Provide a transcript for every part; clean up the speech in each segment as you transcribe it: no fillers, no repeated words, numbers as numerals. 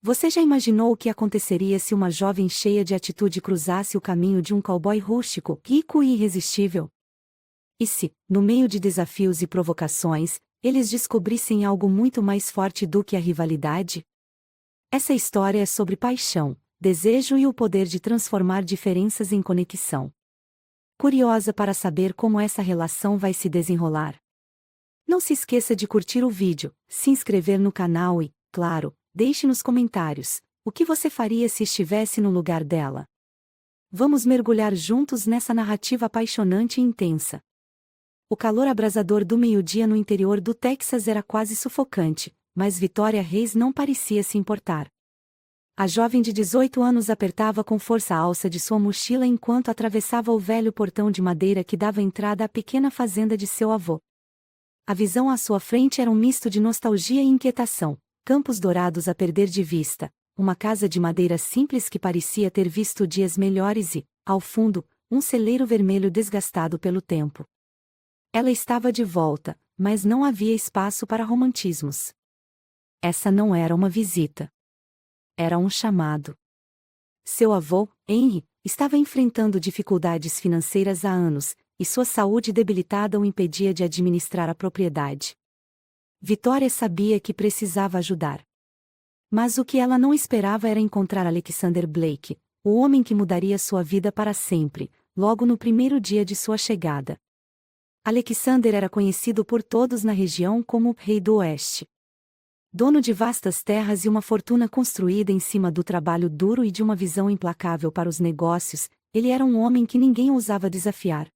Você já imaginou o que aconteceria se uma jovem cheia de atitude cruzasse o caminho de um cowboy rústico, rico e irresistível? E se, no meio de desafios e provocações, eles descobrissem algo muito mais forte do que a rivalidade? Essa história é sobre paixão, desejo e o poder de transformar diferenças em conexão. Curiosa para saber como essa relação vai se desenrolar? Não se esqueça de curtir o vídeo, se inscrever no canal e, claro, deixe nos comentários o que você faria se estivesse no lugar dela. Vamos mergulhar juntos nessa narrativa apaixonante e intensa. O calor abrasador do meio-dia no interior do Texas era quase sufocante, mas Victoria Reis não parecia se importar. A jovem de 18 anos apertava com força a alça de sua mochila enquanto atravessava o velho portão de madeira que dava entrada à pequena fazenda de seu avô. A visão à sua frente era um misto de nostalgia e inquietação, campos dourados a perder de vista, uma casa de madeira simples que parecia ter visto dias melhores e, ao fundo, um celeiro vermelho desgastado pelo tempo. Ela estava de volta, mas não havia espaço para romantismos. Essa não era uma visita. Era um chamado. Seu avô, Henry, estava enfrentando dificuldades financeiras há anos, e sua saúde debilitada o impedia de administrar a propriedade. Victoria sabia que precisava ajudar. Mas o que ela não esperava era encontrar Alexander Blake, o homem que mudaria sua vida para sempre, logo no primeiro dia de sua chegada. Alexander era conhecido por todos na região como o Rei do Oeste. Dono de vastas terras e uma fortuna construída em cima do trabalho duro e de uma visão implacável para os negócios, ele era um homem que ninguém ousava desafiar.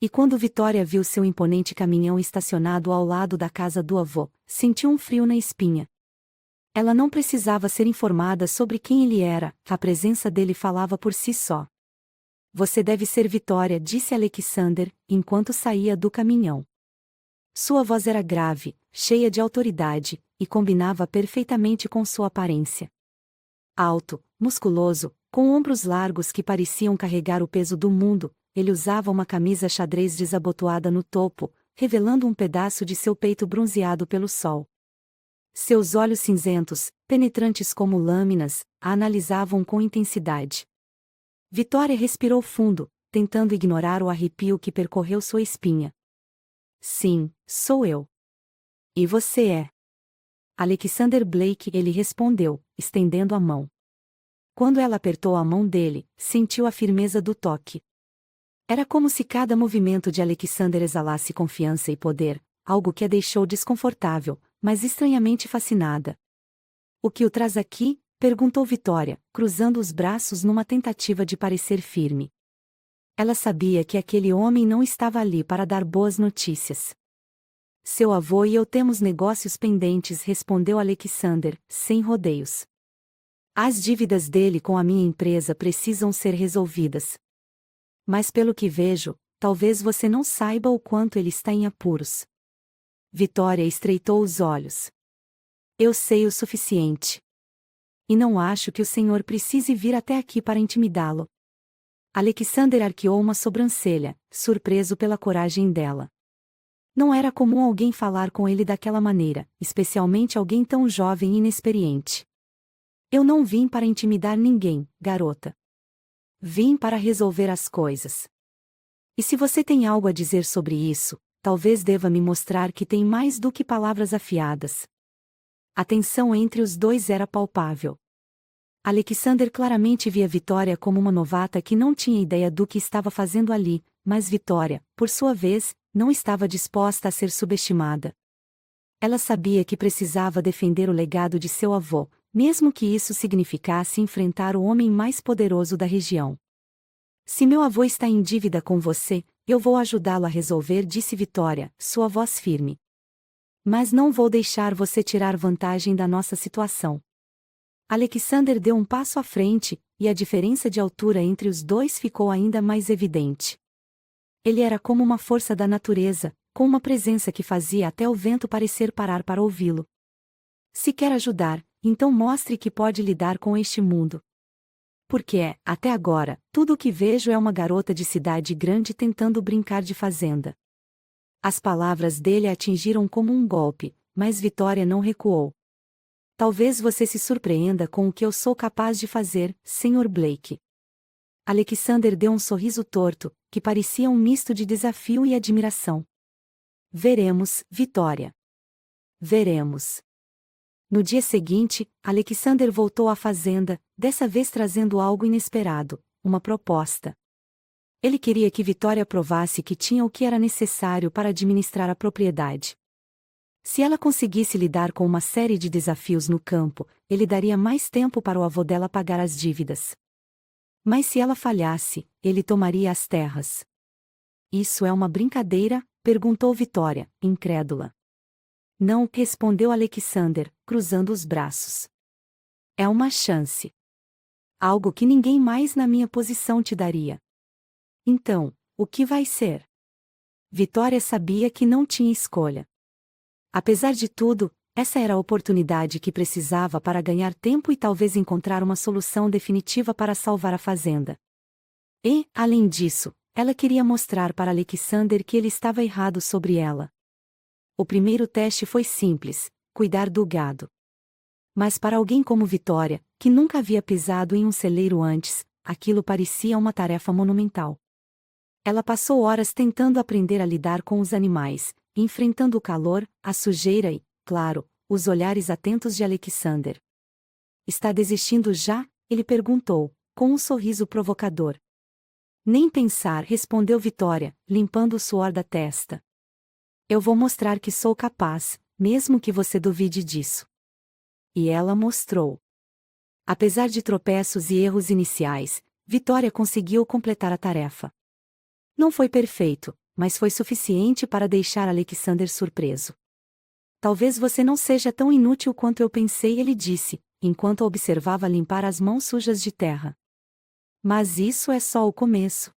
E quando Victoria viu seu imponente caminhão estacionado ao lado da casa do avô, sentiu um frio na espinha. Ela não precisava ser informada sobre quem ele era, a presença dele falava por si só. Você deve ser Victoria, disse Alexander, enquanto saía do caminhão. Sua voz era grave, cheia de autoridade, e combinava perfeitamente com sua aparência. Alto, musculoso, com ombros largos que pareciam carregar o peso do mundo, ele usava uma camisa xadrez desabotoada no topo, revelando um pedaço de seu peito bronzeado pelo sol. Seus olhos cinzentos, penetrantes como lâminas, a analisavam com intensidade. Victoria respirou fundo, tentando ignorar o arrepio que percorreu sua espinha. Sim, sou eu. E você é? Alexander Blake, ele respondeu, estendendo a mão. Quando ela apertou a mão dele, sentiu a firmeza do toque. Era como se cada movimento de Alexander exalasse confiança e poder, algo que a deixou desconfortável, mas estranhamente fascinada. O que o traz aqui? Perguntou Victoria, cruzando os braços numa tentativa de parecer firme. Ela sabia que aquele homem não estava ali para dar boas notícias. Seu avô e eu temos negócios pendentes, respondeu Alexander, sem rodeios. As dívidas dele com a minha empresa precisam ser resolvidas. Mas pelo que vejo, talvez você não saiba o quanto ele está em apuros. Victoria estreitou os olhos. Eu sei o suficiente. E não acho que o senhor precise vir até aqui para intimidá-lo. Alexander arqueou uma sobrancelha, surpreso pela coragem dela. Não era comum alguém falar com ele daquela maneira, especialmente alguém tão jovem e inexperiente. Eu não vim para intimidar ninguém, garota. Vim para resolver as coisas. E se você tem algo a dizer sobre isso, talvez deva me mostrar que tem mais do que palavras afiadas. A tensão entre os dois era palpável. Alexander claramente via Victoria como uma novata que não tinha ideia do que estava fazendo ali, mas Victoria, por sua vez, não estava disposta a ser subestimada. Ela sabia que precisava defender o legado de seu avô, mesmo que isso significasse enfrentar o homem mais poderoso da região. Se meu avô está em dívida com você, eu vou ajudá-lo a resolver, disse Victoria, sua voz firme. Mas não vou deixar você tirar vantagem da nossa situação. Alexander deu um passo à frente, e a diferença de altura entre os dois ficou ainda mais evidente. Ele era como uma força da natureza, com uma presença que fazia até o vento parecer parar para ouvi-lo. Se quer ajudar, então mostre que pode lidar com este mundo. Porque até agora, tudo o que vejo é uma garota de cidade grande tentando brincar de fazenda. As palavras dele a atingiram como um golpe, mas Victoria não recuou. Talvez você se surpreenda com o que eu sou capaz de fazer, Sr. Blake. Alexander deu um sorriso torto, que parecia um misto de desafio e admiração. Veremos, Vitória. Veremos. No dia seguinte, Alexander voltou à fazenda, dessa vez trazendo algo inesperado, uma proposta. Ele queria que Vitória provasse que tinha o que era necessário para administrar a propriedade. Se ela conseguisse lidar com uma série de desafios no campo, ele daria mais tempo para o avô dela pagar as dívidas. Mas se ela falhasse, ele tomaria as terras. Isso é uma brincadeira? Perguntou Vitória, incrédula. Não, respondeu Alexander, cruzando os braços. É uma chance. Algo que ninguém mais na minha posição te daria. Então, o que vai ser? Vitória sabia que não tinha escolha. Apesar de tudo, essa era a oportunidade que precisava para ganhar tempo e talvez encontrar uma solução definitiva para salvar a fazenda. E, além disso, ela queria mostrar para Alexander que ele estava errado sobre ela. O primeiro teste foi simples: cuidar do gado. Mas para alguém como Vitória, que nunca havia pisado em um celeiro antes, aquilo parecia uma tarefa monumental. Ela passou horas tentando aprender a lidar com os animais, enfrentando o calor, a sujeira e, claro, os olhares atentos de Alexander. Está desistindo já? Ele perguntou, com um sorriso provocador. Nem pensar, respondeu Vitória, limpando o suor da testa. Eu vou mostrar que sou capaz, mesmo que você duvide disso. E ela mostrou. Apesar de tropeços e erros iniciais, Vitória conseguiu completar a tarefa. Não foi perfeito, mas foi suficiente para deixar Alexander surpreso. Talvez você não seja tão inútil quanto eu pensei, ele disse, enquanto a observava limpar as mãos sujas de terra. Mas isso é só o começo.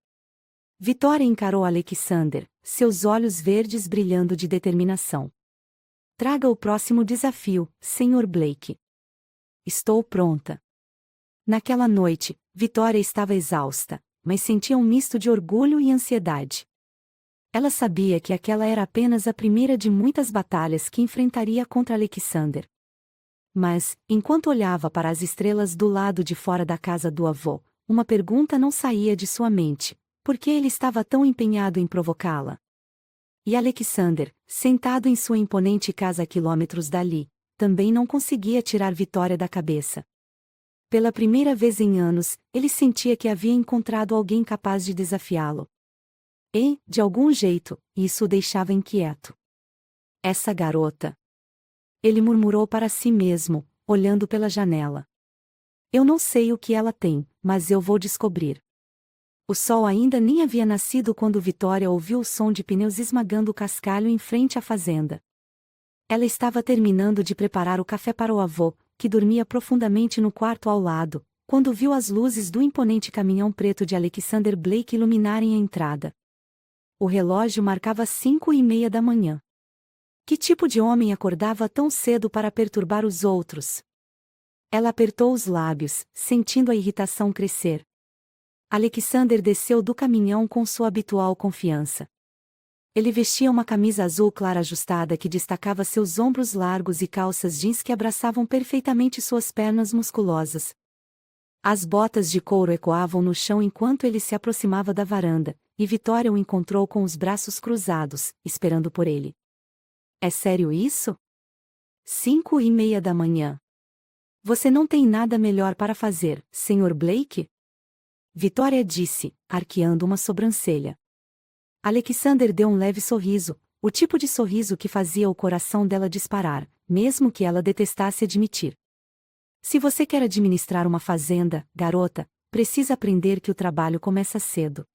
Vitória encarou Alexander, seus olhos verdes brilhando de determinação. Traga o próximo desafio, Sr. Blake. Estou pronta. Naquela noite, Vitória estava exausta, mas sentia um misto de orgulho e ansiedade. Ela sabia que aquela era apenas a primeira de muitas batalhas que enfrentaria contra Alexander. Mas, enquanto olhava para as estrelas do lado de fora da casa do avô, uma pergunta não saía de sua mente: por que ele estava tão empenhado em provocá-la? E Alexander, sentado em sua imponente casa a quilômetros dali, também não conseguia tirar Vitória da cabeça. Pela primeira vez em anos, ele sentia que havia encontrado alguém capaz de desafiá-lo. E, de algum jeito, isso o deixava inquieto. Essa garota. Ele murmurou para si mesmo, olhando pela janela. Eu não sei o que ela tem, mas eu vou descobrir. O sol ainda nem havia nascido quando Vitória ouviu o som de pneus esmagando o cascalho em frente à fazenda. Ela estava terminando de preparar o café para o avô, que dormia profundamente no quarto ao lado, quando viu as luzes do imponente caminhão preto de Alexander Blake iluminarem a entrada. O relógio marcava 5:30 da manhã. Que tipo de homem acordava tão cedo para perturbar os outros? Ela apertou os lábios, sentindo a irritação crescer. Alexander desceu do caminhão com sua habitual confiança. Ele vestia uma camisa azul clara ajustada que destacava seus ombros largos e calças jeans que abraçavam perfeitamente suas pernas musculosas. As botas de couro ecoavam no chão enquanto ele se aproximava da varanda, e Vitória o encontrou com os braços cruzados, esperando por ele. É sério isso? 5:30 da manhã. Você não tem nada melhor para fazer, Sr. Blake? Vitória disse, arqueando uma sobrancelha. Alexander deu um leve sorriso, o tipo de sorriso que fazia o coração dela disparar, mesmo que ela detestasse admitir. Se você quer administrar uma fazenda, garota, precisa aprender que o trabalho começa cedo.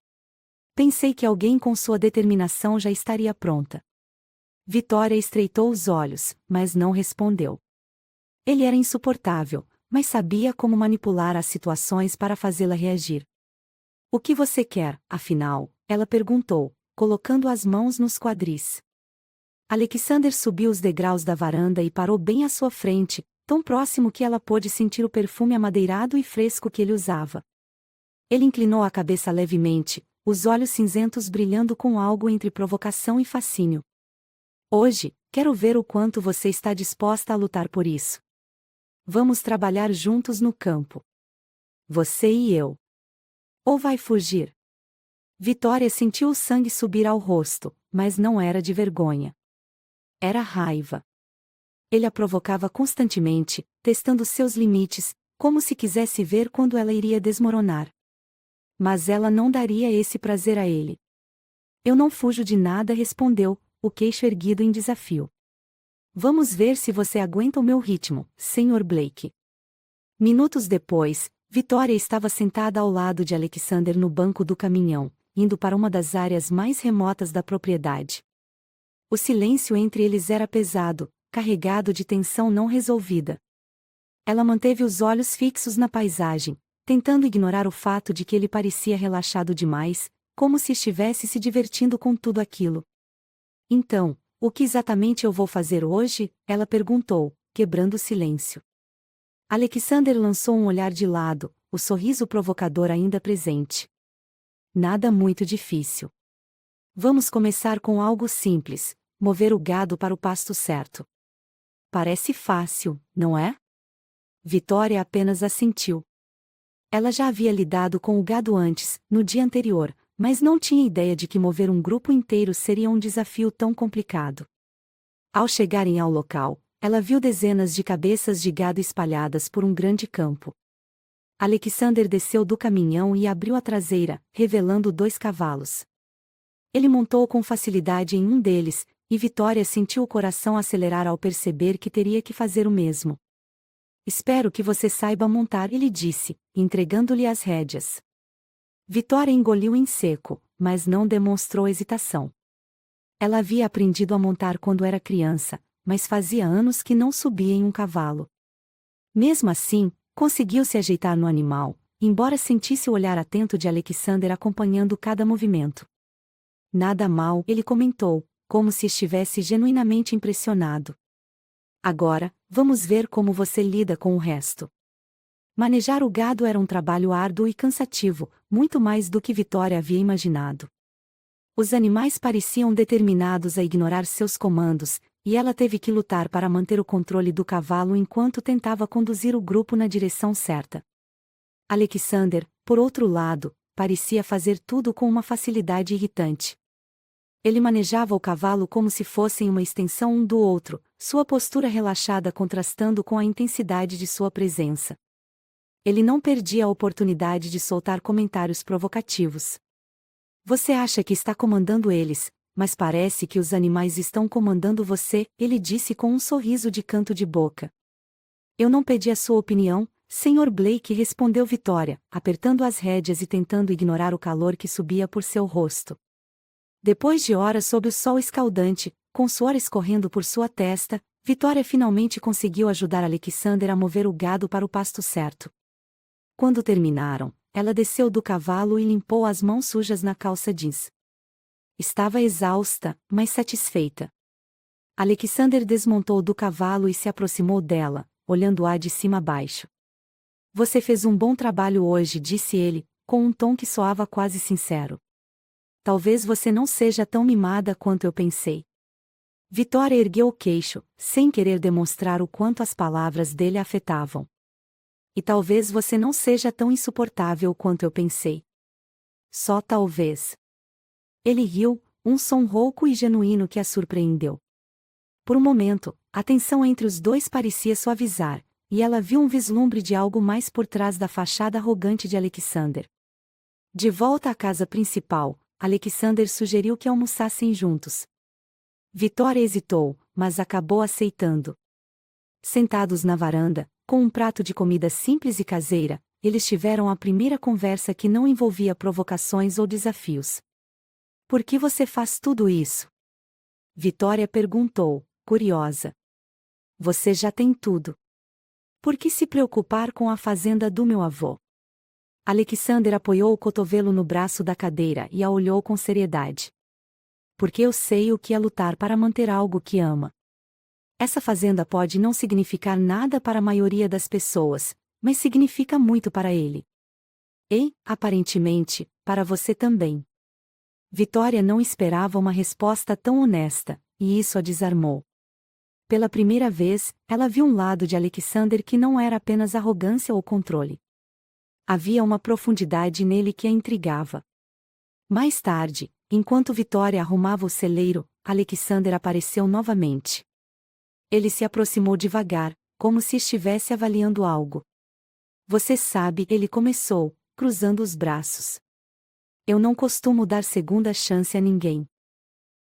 Pensei que alguém com sua determinação já estaria pronta. Vitória estreitou os olhos, mas não respondeu. Ele era insuportável, mas sabia como manipular as situações para fazê-la reagir. O que você quer, afinal? Ela perguntou, colocando as mãos nos quadris. Alexander subiu os degraus da varanda e parou bem à sua frente, tão próximo que ela pôde sentir o perfume amadeirado e fresco que ele usava. Ele inclinou a cabeça levemente, os olhos cinzentos brilhando com algo entre provocação e fascínio. Hoje, quero ver o quanto você está disposta a lutar por isso. Vamos trabalhar juntos no campo. Você e eu. Ou vai fugir? Vitória sentiu o sangue subir ao rosto, mas não era de vergonha. Era raiva. Ele a provocava constantemente, testando seus limites, como se quisesse ver quando ela iria desmoronar. Mas ela não daria esse prazer a ele. Eu não fujo de nada, respondeu, o queixo erguido em desafio. Vamos ver se você aguenta o meu ritmo, Sr. Blake. Minutos depois, Vitória estava sentada ao lado de Alexander no banco do caminhão, indo para uma das áreas mais remotas da propriedade. O silêncio entre eles era pesado, carregado de tensão não resolvida. Ela manteve os olhos fixos na paisagem, tentando ignorar o fato de que ele parecia relaxado demais, como se estivesse se divertindo com tudo aquilo. Então, o que exatamente eu vou fazer hoje? Ela perguntou, quebrando o silêncio. Alexander lançou um olhar de lado, o sorriso provocador ainda presente. Nada muito difícil. Vamos começar com algo simples, mover o gado para o pasto certo. Parece fácil, não é? Vitória apenas assentiu. Ela já havia lidado com o gado antes, no dia anterior, mas não tinha ideia de que mover um grupo inteiro seria um desafio tão complicado. Ao chegarem ao local, ela viu dezenas de cabeças de gado espalhadas por um grande campo. Alexander desceu do caminhão e abriu a traseira, revelando 2 cavalos. Ele montou com facilidade em um deles, e Vitória sentiu o coração acelerar ao perceber que teria que fazer o mesmo. Espero que você saiba montar, ele disse, entregando-lhe as rédeas. Vitória engoliu em seco, mas não demonstrou hesitação. Ela havia aprendido a montar quando era criança, mas fazia anos que não subia em um cavalo. Mesmo assim, conseguiu se ajeitar no animal, embora sentisse o olhar atento de Alexander acompanhando cada movimento. Nada mal, ele comentou, como se estivesse genuinamente impressionado. Agora, vamos ver como você lida com o resto. Manejar o gado era um trabalho árduo e cansativo, muito mais do que Vitória havia imaginado. Os animais pareciam determinados a ignorar seus comandos, e ela teve que lutar para manter o controle do cavalo enquanto tentava conduzir o grupo na direção certa. Alexander, por outro lado, parecia fazer tudo com uma facilidade irritante. Ele manejava o cavalo como se fossem uma extensão um do outro, sua postura relaxada contrastando com a intensidade de sua presença. Ele não perdia a oportunidade de soltar comentários provocativos. Você acha que está comandando eles, mas parece que os animais estão comandando você, ele disse com um sorriso de canto de boca. Eu não pedi a sua opinião, Sr. Blake, respondeu Vitória, apertando as rédeas e tentando ignorar o calor que subia por seu rosto. Depois de horas sob o sol escaldante, com suor escorrendo por sua testa, Vitória finalmente conseguiu ajudar Alexander a mover o gado para o pasto certo. Quando terminaram, ela desceu do cavalo e limpou as mãos sujas na calça jeans. Estava exausta, mas satisfeita. Alexander desmontou do cavalo e se aproximou dela, olhando-a de cima a baixo. Você fez um bom trabalho hoje, disse ele, com um tom que soava quase sincero. Talvez você não seja tão mimada quanto eu pensei. Vitória ergueu o queixo, sem querer demonstrar o quanto as palavras dele a afetavam. E talvez você não seja tão insuportável quanto eu pensei. Só talvez. Ele riu, um som rouco e genuíno que a surpreendeu. Por um momento, a tensão entre os dois parecia suavizar, e ela viu um vislumbre de algo mais por trás da fachada arrogante de Alexander. De volta à casa principal, Alexander sugeriu que almoçassem juntos. Vitória hesitou, mas acabou aceitando. Sentados na varanda, com um prato de comida simples e caseira, eles tiveram a primeira conversa que não envolvia provocações ou desafios. Por que você faz tudo isso? Vitória perguntou, curiosa. Você já tem tudo. Por que se preocupar com a fazenda do meu avô? Alexander apoiou o cotovelo no braço da cadeira e a olhou com seriedade. Porque eu sei o que é lutar para manter algo que ama. Essa fazenda pode não significar nada para a maioria das pessoas, mas significa muito para ele. E, aparentemente, para você também. Vitória não esperava uma resposta tão honesta, e isso a desarmou. Pela primeira vez, ela viu um lado de Alexander que não era apenas arrogância ou controle. Havia uma profundidade nele que a intrigava. Mais tarde, enquanto Vitória arrumava o celeiro, Alexander apareceu novamente. Ele se aproximou devagar, como se estivesse avaliando algo. Você sabe, ele começou, cruzando os braços. Eu não costumo dar segunda chance a ninguém.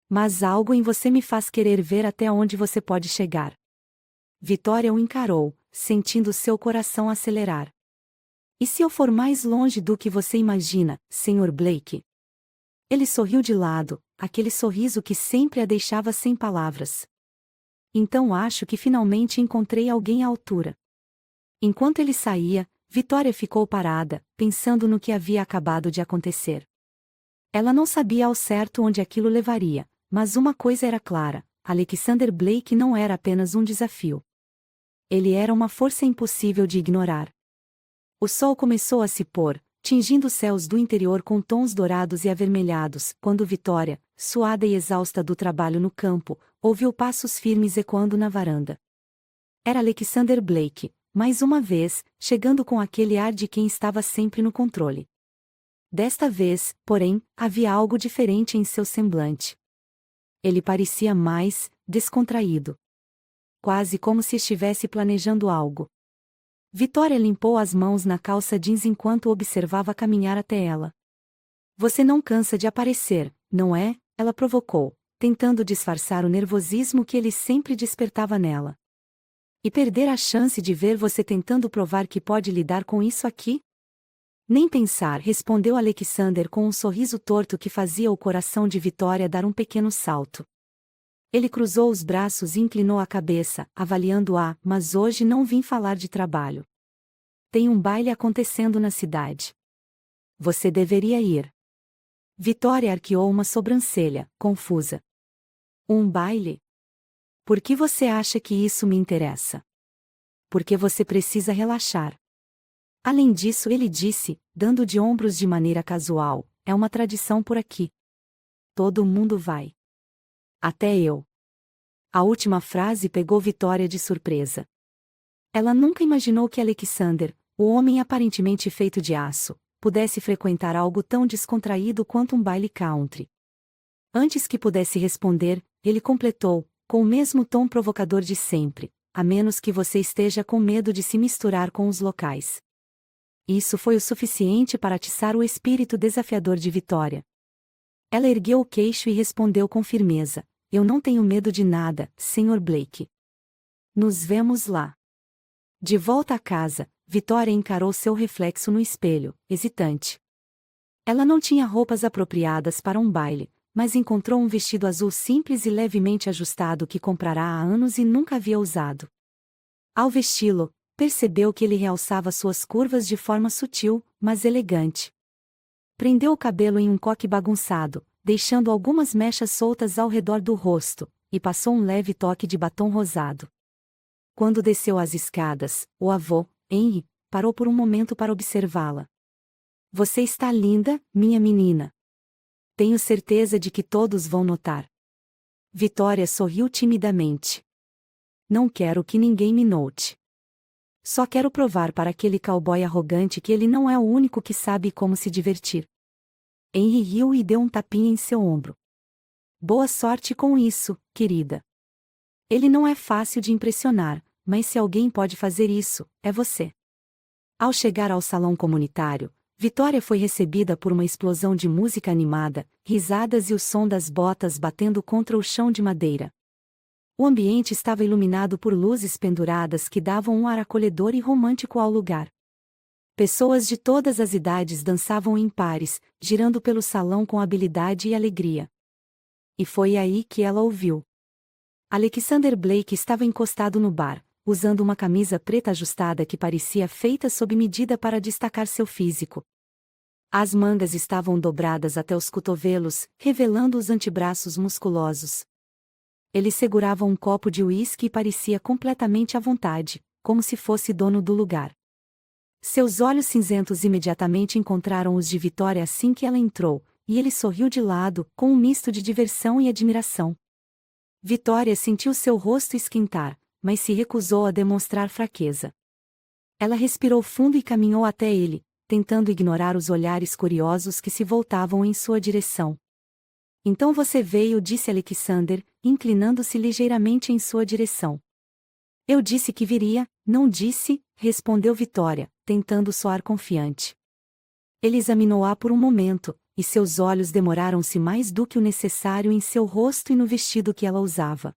Mas algo em você me faz querer ver até onde você pode chegar. Vitória o encarou, sentindo seu coração acelerar. E se eu for mais longe do que você imagina, Sr. Blake? Ele sorriu de lado, aquele sorriso que sempre a deixava sem palavras. Então acho que finalmente encontrei alguém à altura. Enquanto ele saía, Vitória ficou parada, pensando no que havia acabado de acontecer. Ela não sabia ao certo onde aquilo levaria, mas uma coisa era clara: Alexander Blake não era apenas um desafio. Ele era uma força impossível de ignorar. O sol começou a se pôr, tingindo os céus do interior com tons dourados e avermelhados, quando Vitória, suada e exausta do trabalho no campo, ouviu passos firmes ecoando na varanda. Era Alexander Blake, mais uma vez, chegando com aquele ar de quem estava sempre no controle. Desta vez, porém, havia algo diferente em seu semblante. Ele parecia mais descontraído. Quase como se estivesse planejando algo. Vitória limpou as mãos na calça jeans enquanto o observava caminhar até ela. Você não cansa de aparecer, não é? Ela provocou, tentando disfarçar o nervosismo que ele sempre despertava nela. E perder a chance de ver você tentando provar que pode lidar com isso aqui? Nem pensar, respondeu Alexander com um sorriso torto que fazia o coração de Vitória dar um pequeno salto. Ele cruzou os braços e inclinou a cabeça, avaliando-a, mas hoje não vim falar de trabalho. Tem um baile acontecendo na cidade. Você deveria ir. Vitória arqueou uma sobrancelha, confusa. Um baile? Por que você acha que isso me interessa? Porque você precisa relaxar. Além disso, ele disse, dando de ombros de maneira casual, é uma tradição por aqui. Todo mundo vai. Até eu. A última frase pegou Vitória de surpresa. Ela nunca imaginou que Alexander, o homem aparentemente feito de aço, pudesse frequentar algo tão descontraído quanto um baile country. Antes que pudesse responder, ele completou, com o mesmo tom provocador de sempre, a menos que você esteja com medo de se misturar com os locais. Isso foi o suficiente para atiçar o espírito desafiador de Vitória. Ela ergueu o queixo e respondeu com firmeza: eu não tenho medo de nada, Sr. Blake. Nos vemos lá. De volta à casa, Vitória encarou seu reflexo no espelho, hesitante. Ela não tinha roupas apropriadas para um baile, mas encontrou um vestido azul simples e levemente ajustado que comprara há anos e nunca havia usado. Ao vesti-lo, percebeu que ele realçava suas curvas de forma sutil, mas elegante. Prendeu o cabelo em um coque bagunçado, deixando algumas mechas soltas ao redor do rosto, e passou um leve toque de batom rosado. Quando desceu as escadas, o avô, Henry, parou por um momento para observá-la. Você está linda, minha menina. Tenho certeza de que todos vão notar. Vitória sorriu timidamente. Não quero que ninguém me note. Só quero provar para aquele cowboy arrogante que ele não é o único que sabe como se divertir. Henry riu e deu um tapinha em seu ombro. Boa sorte com isso, querida. Ele não é fácil de impressionar, mas se alguém pode fazer isso, é você. Ao chegar ao salão comunitário, Vitória foi recebida por uma explosão de música animada, risadas e o som das botas batendo contra o chão de madeira. O ambiente estava iluminado por luzes penduradas que davam um ar acolhedor e romântico ao lugar. Pessoas de todas as idades dançavam em pares, girando pelo salão com habilidade e alegria. E foi aí que ela ouviu. Alexander Blake estava encostado no bar, usando uma camisa preta ajustada que parecia feita sob medida para destacar seu físico. As mangas estavam dobradas até os cotovelos, revelando os antebraços musculosos. Ele segurava um copo de uísque e parecia completamente à vontade, como se fosse dono do lugar. Seus olhos cinzentos imediatamente encontraram os de Vitória assim que ela entrou, e ele sorriu de lado, com um misto de diversão e admiração. Vitória sentiu seu rosto esquentar, mas se recusou a demonstrar fraqueza. Ela respirou fundo e caminhou até ele, tentando ignorar os olhares curiosos que se voltavam em sua direção. Então você veio, disse Alexander, inclinando-se ligeiramente em sua direção. Eu disse que viria, não disse, respondeu Vitória, tentando soar confiante. Ele examinou-a por um momento, e seus olhos demoraram-se mais do que o necessário em seu rosto e no vestido que ela usava.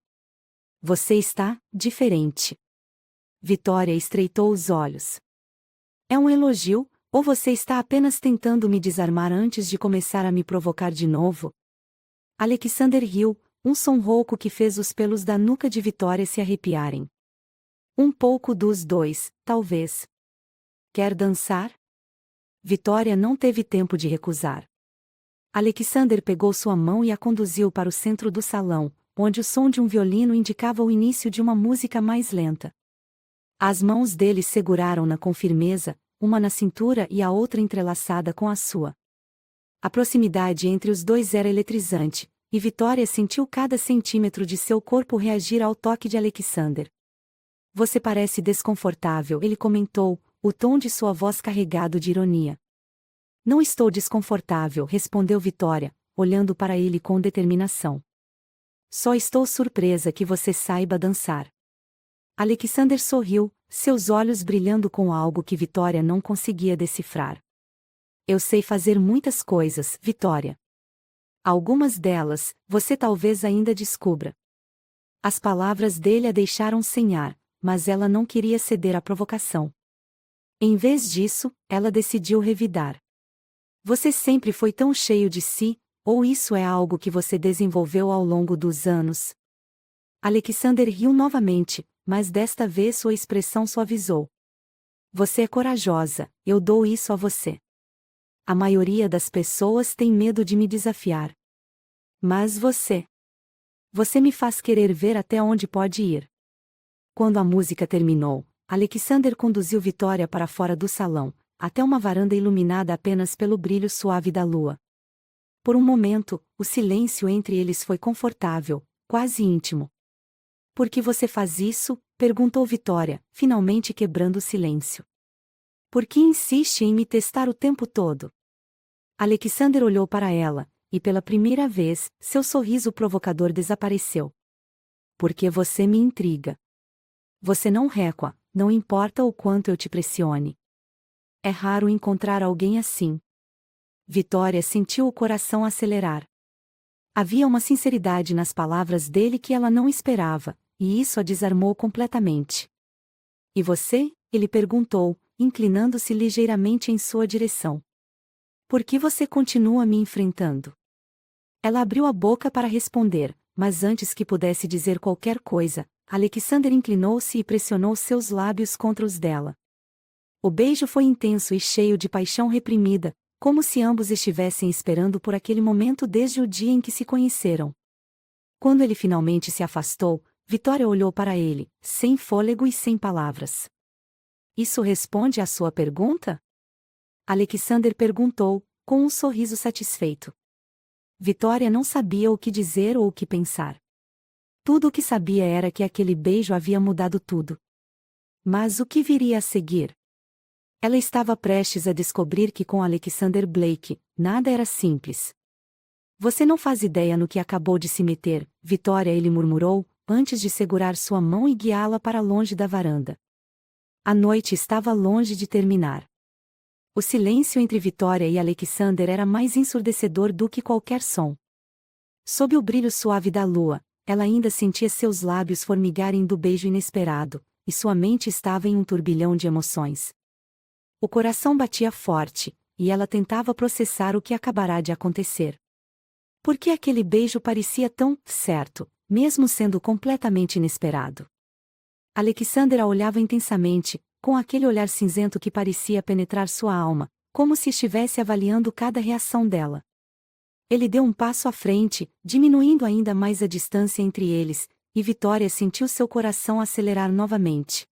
Você está diferente. Vitória estreitou os olhos. É um elogio, ou você está apenas tentando me desarmar antes de começar a me provocar de novo? Alexander riu, um som rouco que fez os pelos da nuca de Vitória se arrepiarem. Um pouco dos dois, talvez. Quer dançar? Vitória não teve tempo de recusar. Alexander pegou sua mão e a conduziu para o centro do salão, onde o som de um violino indicava o início de uma música mais lenta. As mãos dele seguraram-na com firmeza, uma na cintura e a outra entrelaçada com a sua. A proximidade entre os dois era eletrizante, e Vitória sentiu cada centímetro de seu corpo reagir ao toque de Alexander. Você parece desconfortável, ele comentou, o tom de sua voz carregado de ironia. Não estou desconfortável, respondeu Vitória, olhando para ele com determinação. Só estou surpresa que você saiba dançar. Alexander sorriu, seus olhos brilhando com algo que Vitória não conseguia decifrar. Eu sei fazer muitas coisas, Vitória. Algumas delas, você talvez ainda descubra. As palavras dele a deixaram sem ar, mas ela não queria ceder à provocação. Em vez disso, ela decidiu revidar. Você sempre foi tão cheio de si, ou isso é algo que você desenvolveu ao longo dos anos? Alexander riu novamente, mas desta vez sua expressão suavizou. Você é corajosa, eu dou isso a você. A maioria das pessoas tem medo de me desafiar. Mas você. Você me faz querer ver até onde pode ir. Quando a música terminou, Alexander conduziu Vitória para fora do salão, até uma varanda iluminada apenas pelo brilho suave da lua. Por um momento, o silêncio entre eles foi confortável, quase íntimo. Por que você faz isso? Perguntou Vitória, finalmente quebrando o silêncio. Por que insiste em me testar o tempo todo? Alexander olhou para ela, e pela primeira vez, seu sorriso provocador desapareceu. Porque você me intriga. Você não recua, não importa o quanto eu te pressione. É raro encontrar alguém assim. Vitória sentiu o coração acelerar. Havia uma sinceridade nas palavras dele que ela não esperava, e isso a desarmou completamente. E você? Ele perguntou, inclinando-se ligeiramente em sua direção. Por que você continua me enfrentando? Ela abriu a boca para responder, mas antes que pudesse dizer qualquer coisa, Alexander inclinou-se e pressionou seus lábios contra os dela. O beijo foi intenso e cheio de paixão reprimida, como se ambos estivessem esperando por aquele momento desde o dia em que se conheceram. Quando ele finalmente se afastou, Vitória olhou para ele, sem fôlego e sem palavras. Isso responde à sua pergunta? Alexander perguntou, com um sorriso satisfeito. Vitória não sabia o que dizer ou o que pensar. Tudo o que sabia era que aquele beijo havia mudado tudo. Mas o que viria a seguir? Ela estava prestes a descobrir que com Alexander Blake, nada era simples. Você não faz ideia no que acabou de se meter, Vitória, ele murmurou, antes de segurar sua mão e guiá-la para longe da varanda. A noite estava longe de terminar. O silêncio entre Vitória e Alexander era mais ensurdecedor do que qualquer som. Sob o brilho suave da lua, ela ainda sentia seus lábios formigarem do beijo inesperado, e sua mente estava em um turbilhão de emoções. O coração batia forte, e ela tentava processar o que acabará de acontecer. Por que aquele beijo parecia tão certo, mesmo sendo completamente inesperado? Alexander a olhava intensamente, com aquele olhar cinzento que parecia penetrar sua alma, como se estivesse avaliando cada reação dela. Ele deu um passo à frente, diminuindo ainda mais a distância entre eles, e Vitória sentiu seu coração acelerar novamente.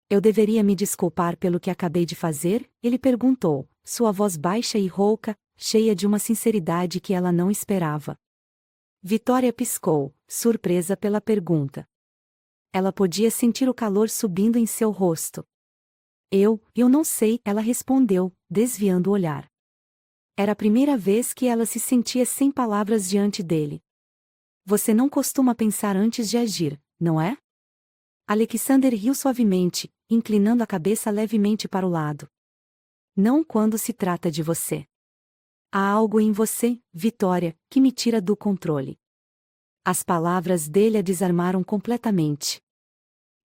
Eu deveria me desculpar pelo que acabei de fazer? Ele perguntou, sua voz baixa e rouca, cheia de uma sinceridade que ela não esperava. Vitória piscou, surpresa pela pergunta. Ela podia sentir o calor subindo em seu rosto. Eu não sei, ela respondeu, desviando o olhar. Era a primeira vez que ela se sentia sem palavras diante dele. Você não costuma pensar antes de agir, não é? Alexander riu suavemente, inclinando a cabeça levemente para o lado. Não quando se trata de você. Há algo em você, Vitória, que me tira do controle. As palavras dele a desarmaram completamente.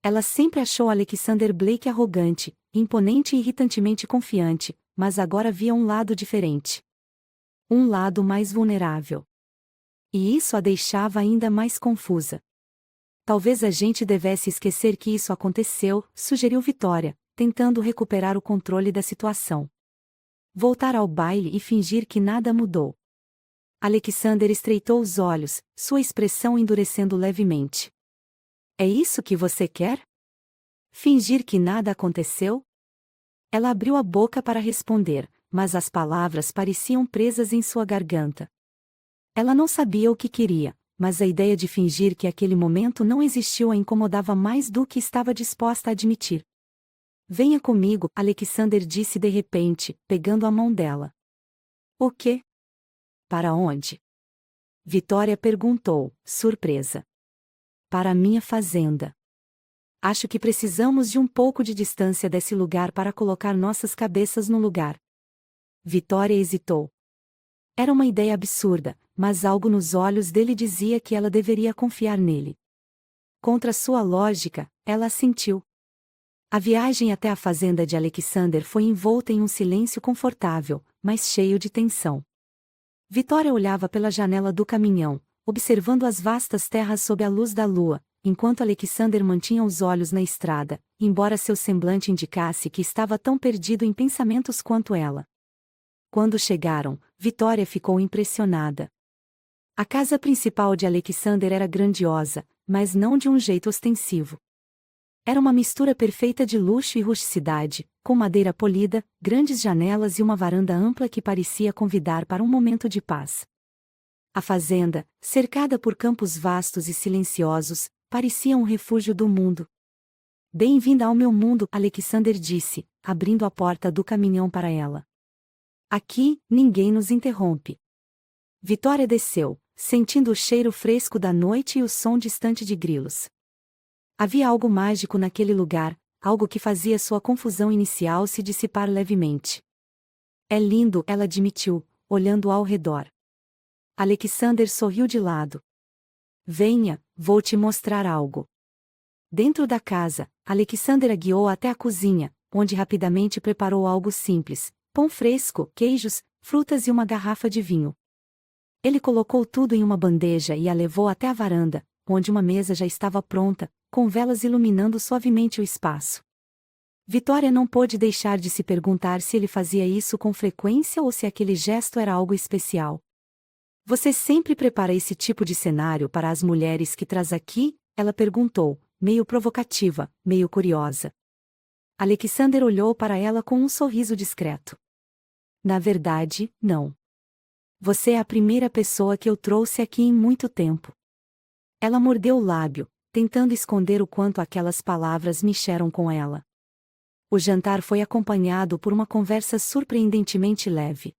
Ela sempre achou Alexander Blake arrogante, imponente e irritantemente confiante, mas agora via um lado diferente. Um lado mais vulnerável. E isso a deixava ainda mais confusa. Talvez a gente devesse esquecer que isso aconteceu, sugeriu Vitória, tentando recuperar o controle da situação. Voltar ao baile e fingir que nada mudou. Alexander estreitou os olhos, sua expressão endurecendo levemente. É isso que você quer? Fingir que nada aconteceu? Ela abriu a boca para responder, mas as palavras pareciam presas em sua garganta. Ela não sabia o que queria, mas a ideia de fingir que aquele momento não existiu a incomodava mais do que estava disposta a admitir. Venha comigo, Alexander disse de repente, pegando a mão dela. O quê? Para onde? Vitória perguntou, surpresa. Para a minha fazenda. Acho que precisamos de um pouco de distância desse lugar para colocar nossas cabeças no lugar. Vitória hesitou. Era uma ideia absurda, mas algo nos olhos dele dizia que ela deveria confiar nele. Contra sua lógica, ela assentiu. A viagem até a fazenda de Alexander foi envolta em um silêncio confortável, mas cheio de tensão. Vitória olhava pela janela do caminhão, observando as vastas terras sob a luz da lua, enquanto Alexander mantinha os olhos na estrada, embora seu semblante indicasse que estava tão perdido em pensamentos quanto ela. Quando chegaram, Vitória ficou impressionada. A casa principal de Alexander era grandiosa, mas não de um jeito ostensivo. Era uma mistura perfeita de luxo e rusticidade, com madeira polida, grandes janelas e uma varanda ampla que parecia convidar para um momento de paz. A fazenda, cercada por campos vastos e silenciosos, parecia um refúgio do mundo. Bem-vinda ao meu mundo, Alexander disse, abrindo a porta do caminhão para ela. Aqui, ninguém nos interrompe. Vitória desceu, sentindo o cheiro fresco da noite e o som distante de grilos. Havia algo mágico naquele lugar, algo que fazia sua confusão inicial se dissipar levemente. É lindo, ela admitiu, olhando ao redor. Alexander sorriu de lado. Venha, vou te mostrar algo. Dentro da casa, Alexander a guiou até a cozinha, onde rapidamente preparou algo simples: pão fresco, queijos, frutas e uma garrafa de vinho. Ele colocou tudo em uma bandeja e a levou até a varanda, onde uma mesa já estava pronta, com velas iluminando suavemente o espaço. Vitória não pôde deixar de se perguntar se ele fazia isso com frequência ou se aquele gesto era algo especial. Você sempre prepara esse tipo de cenário para as mulheres que traz aqui? Ela perguntou, meio provocativa, meio curiosa. Alexander olhou para ela com um sorriso discreto. Na verdade, não. Você é a primeira pessoa que eu trouxe aqui em muito tempo. Ela mordeu o lábio, tentando esconder o quanto aquelas palavras mexeram com ela. O jantar foi acompanhado por uma conversa surpreendentemente leve.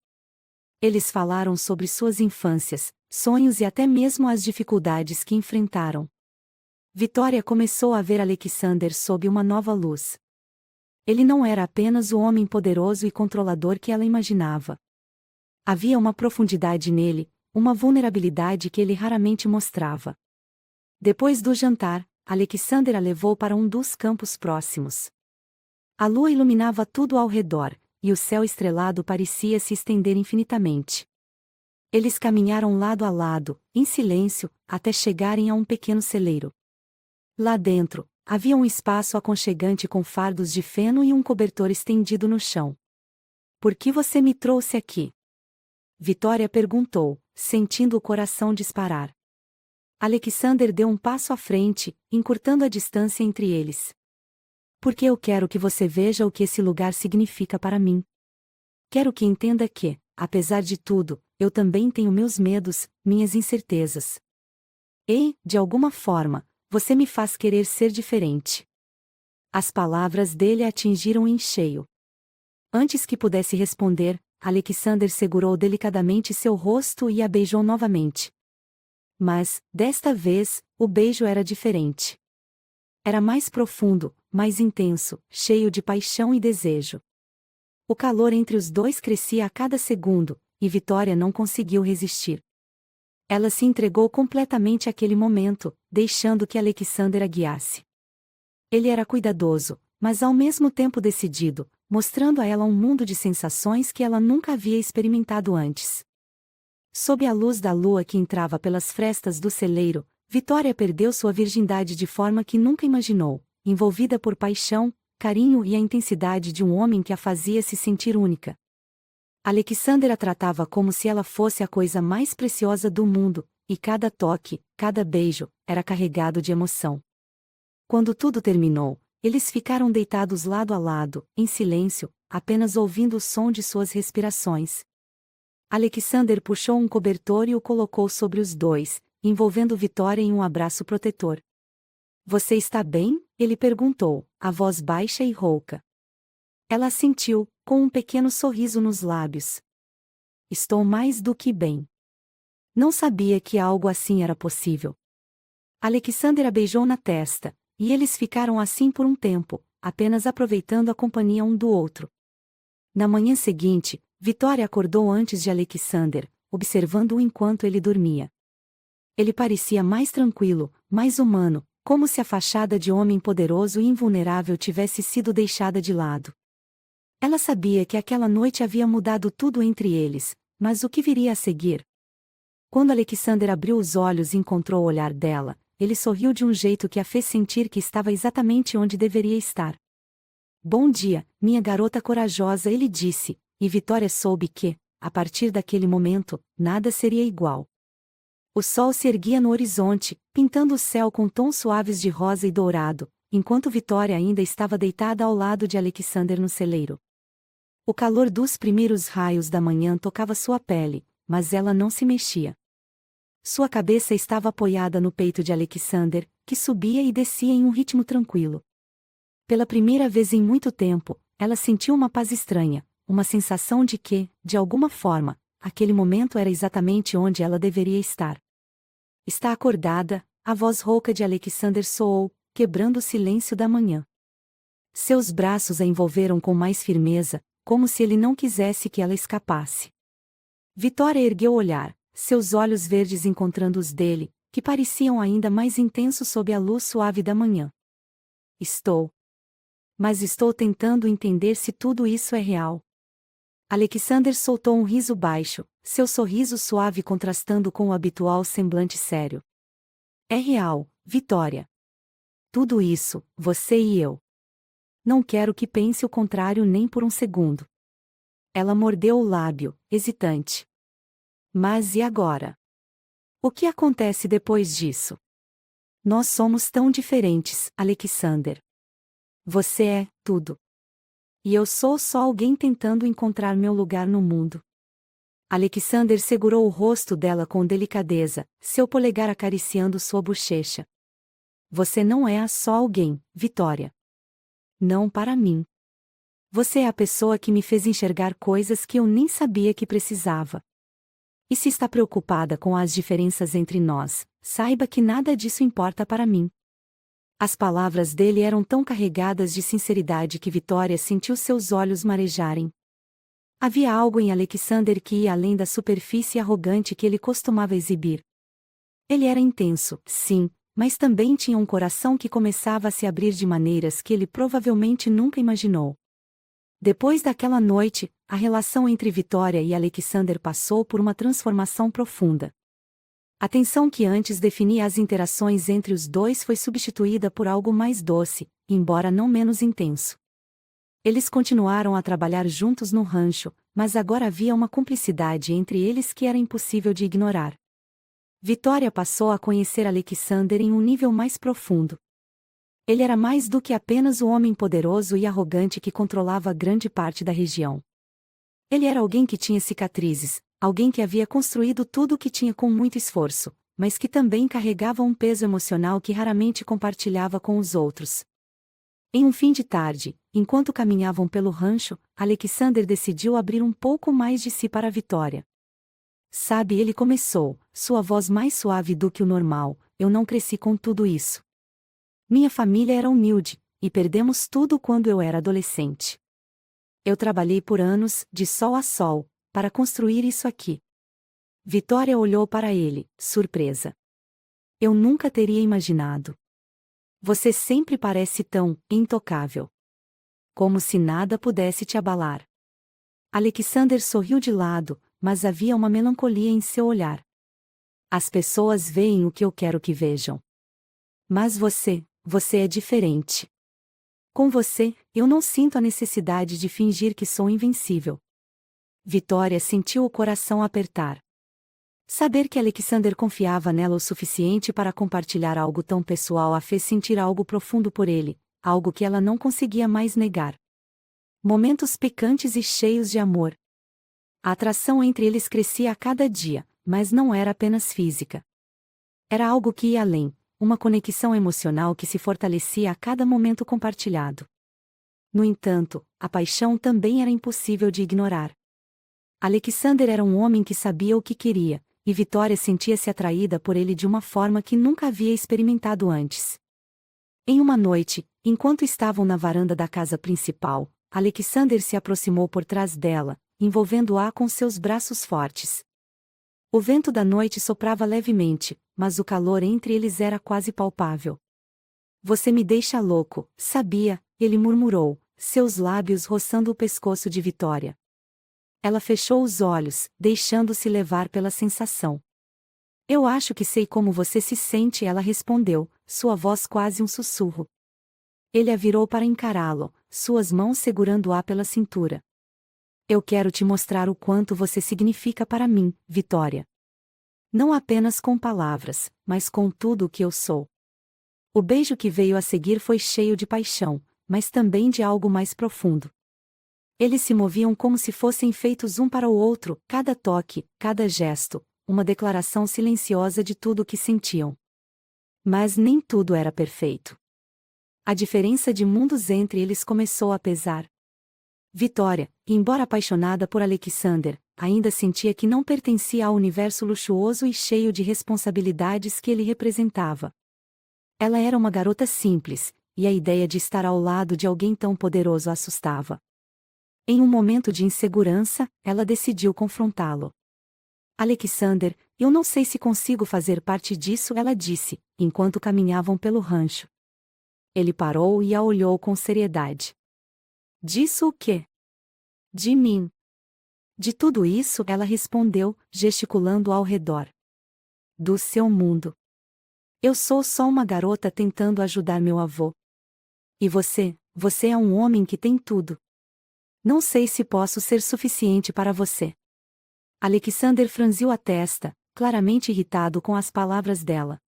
Eles falaram sobre suas infâncias, sonhos e até mesmo as dificuldades que enfrentaram. Vitória começou a ver Alexander sob uma nova luz. Ele não era apenas o homem poderoso e controlador que ela imaginava. Havia uma profundidade nele, uma vulnerabilidade que ele raramente mostrava. Depois do jantar, Alexander a levou para um dos campos próximos. A lua iluminava tudo ao redor, e o céu estrelado parecia se estender infinitamente. Eles caminharam lado a lado, em silêncio, até chegarem a um pequeno celeiro. Lá dentro, havia um espaço aconchegante com fardos de feno e um cobertor estendido no chão. Por que você me trouxe aqui? Vitória perguntou, sentindo o coração disparar. Alexander deu um passo à frente, encurtando a distância entre eles. Porque eu quero que você veja o que esse lugar significa para mim. Quero que entenda que, apesar de tudo, eu também tenho meus medos, minhas incertezas. E, de alguma forma, você me faz querer ser diferente. As palavras dele a atingiram em cheio. Antes que pudesse responder, Alexander segurou delicadamente seu rosto e a beijou novamente. Mas, desta vez, o beijo era diferente. Era mais profundo, mais intenso, cheio de paixão e desejo. O calor entre os dois crescia a cada segundo, e Vitória não conseguiu resistir. Ela se entregou completamente àquele momento, deixando que Alexander a guiasse. Ele era cuidadoso, mas ao mesmo tempo decidido, mostrando a ela um mundo de sensações que ela nunca havia experimentado antes. Sob a luz da lua que entrava pelas frestas do celeiro, Vitória perdeu sua virgindade de forma que nunca imaginou, envolvida por paixão, carinho e a intensidade de um homem que a fazia se sentir única. Alexander a tratava como se ela fosse a coisa mais preciosa do mundo, e cada toque, cada beijo, era carregado de emoção. Quando tudo terminou, eles ficaram deitados lado a lado, em silêncio, apenas ouvindo o som de suas respirações. Alexander puxou um cobertor e o colocou sobre os dois, envolvendo Vitória em um abraço protetor. Você está bem? Ele perguntou, a voz baixa e rouca. Ela assentiu, com um pequeno sorriso nos lábios. Estou mais do que bem. Não sabia que algo assim era possível. Alexander a beijou na testa, e eles ficaram assim por um tempo, apenas aproveitando a companhia um do outro. Na manhã seguinte, Vitória acordou antes de Alexander, observando-o enquanto ele dormia. Ele parecia mais tranquilo, mais humano, como se a fachada de homem poderoso e invulnerável tivesse sido deixada de lado. Ela sabia que aquela noite havia mudado tudo entre eles, mas o que viria a seguir? Quando Alexander abriu os olhos e encontrou o olhar dela, ele sorriu de um jeito que a fez sentir que estava exatamente onde deveria estar. Bom dia, minha garota corajosa, ele disse, e Vitória soube que, a partir daquele momento, nada seria igual. O sol se erguia no horizonte, pintando o céu com tons suaves de rosa e dourado, enquanto Vitória ainda estava deitada ao lado de Alexander no celeiro. O calor dos primeiros raios da manhã tocava sua pele, mas ela não se mexia. Sua cabeça estava apoiada no peito de Alexander, que subia e descia em um ritmo tranquilo. Pela primeira vez em muito tempo, ela sentiu uma paz estranha, uma sensação de que, de alguma forma, aquele momento era exatamente onde ela deveria estar. Está acordada, a voz rouca de Alexander soou, quebrando o silêncio da manhã. Seus braços a envolveram com mais firmeza, como se ele não quisesse que ela escapasse. Vitória ergueu o olhar, seus olhos verdes encontrando os dele, que pareciam ainda mais intensos sob a luz suave da manhã. Mas estou tentando entender se tudo isso é real. Alexander soltou um riso baixo, seu sorriso suave contrastando com o habitual semblante sério. É real, Vitória. Tudo isso, você e eu. Não quero que pense o contrário nem por um segundo. Ela mordeu o lábio, hesitante. Mas e agora? O que acontece depois disso? Nós somos tão diferentes, Alexander. Você é tudo. E eu sou só alguém tentando encontrar meu lugar no mundo. Alexander segurou o rosto dela com delicadeza, seu polegar acariciando sua bochecha. Você não é só alguém, Vitória. Não para mim. Você é a pessoa que me fez enxergar coisas que eu nem sabia que precisava. E se está preocupada com as diferenças entre nós, saiba que nada disso importa para mim. As palavras dele eram tão carregadas de sinceridade que Vitória sentiu seus olhos marejarem. Havia algo em Alexander que ia além da superfície arrogante que ele costumava exibir. Ele era intenso, sim, mas também tinha um coração que começava a se abrir de maneiras que ele provavelmente nunca imaginou. Depois daquela noite, a relação entre Vitória e Alexander passou por uma transformação profunda. A tensão que antes definia as interações entre os dois foi substituída por algo mais doce, embora não menos intenso. Eles continuaram a trabalhar juntos no rancho, mas agora havia uma cumplicidade entre eles que era impossível de ignorar. Vitória passou a conhecer Alexander em um nível mais profundo. Ele era mais do que apenas o homem poderoso e arrogante que controlava grande parte da região. Ele era alguém que tinha cicatrizes, alguém que havia construído tudo o que tinha com muito esforço, mas que também carregava um peso emocional que raramente compartilhava com os outros. Em um fim de tarde, enquanto caminhavam pelo rancho, Alexander decidiu abrir um pouco mais de si para Vitória. Sabe, ele começou, sua voz mais suave do que o normal, eu não cresci com tudo isso. Minha família era humilde, e perdemos tudo quando eu era adolescente. Eu trabalhei por anos, de sol a sol, para construir isso aqui. Vitória olhou para ele, surpresa. Eu nunca teria imaginado. Você sempre parece tão intocável. Como se nada pudesse te abalar. Alexander sorriu de lado, mas havia uma melancolia em seu olhar. As pessoas veem o que eu quero que vejam. Mas você é diferente. Com você, eu não sinto a necessidade de fingir que sou invencível. Vitória sentiu o coração apertar. Saber que Alexander confiava nela o suficiente para compartilhar algo tão pessoal a fez sentir algo profundo por ele, algo que ela não conseguia mais negar. Momentos picantes e cheios de amor. A atração entre eles crescia a cada dia, mas não era apenas física. Era algo que ia além, uma conexão emocional que se fortalecia a cada momento compartilhado. No entanto, a paixão também era impossível de ignorar. Alexander era um homem que sabia o que queria, e Vitória sentia-se atraída por ele de uma forma que nunca havia experimentado antes. Em uma noite, enquanto estavam na varanda da casa principal, Alexander se aproximou por trás dela, envolvendo-a com seus braços fortes. O vento da noite soprava levemente, mas o calor entre eles era quase palpável. Você me deixa louco, sabia? Ele murmurou, seus lábios roçando o pescoço de Vitória. Ela fechou os olhos, deixando-se levar pela sensação. Eu acho que sei como você se sente, ela respondeu, sua voz quase um sussurro. Ele a virou para encará-lo, suas mãos segurando-a pela cintura. Eu quero te mostrar o quanto você significa para mim, Vitória. Não apenas com palavras, mas com tudo o que eu sou. O beijo que veio a seguir foi cheio de paixão, mas também de algo mais profundo. Eles se moviam como se fossem feitos um para o outro, cada toque, cada gesto, uma declaração silenciosa de tudo o que sentiam. Mas nem tudo era perfeito. A diferença de mundos entre eles começou a pesar. Vitória, embora apaixonada por Alexander, ainda sentia que não pertencia ao universo luxuoso e cheio de responsabilidades que ele representava. Ela era uma garota simples, e a ideia de estar ao lado de alguém tão poderoso a assustava. Em um momento de insegurança, ela decidiu confrontá-lo. Alexander, eu não sei se consigo fazer parte disso, ela disse, enquanto caminhavam pelo rancho. Ele parou e a olhou com seriedade. Disso o quê? De mim. De tudo isso, ela respondeu, gesticulando ao redor. Do seu mundo. Eu sou só uma garota tentando ajudar meu avô. E você é um homem que tem tudo. Não sei se posso ser suficiente para você. Alexander franziu a testa, claramente irritado com as palavras dela.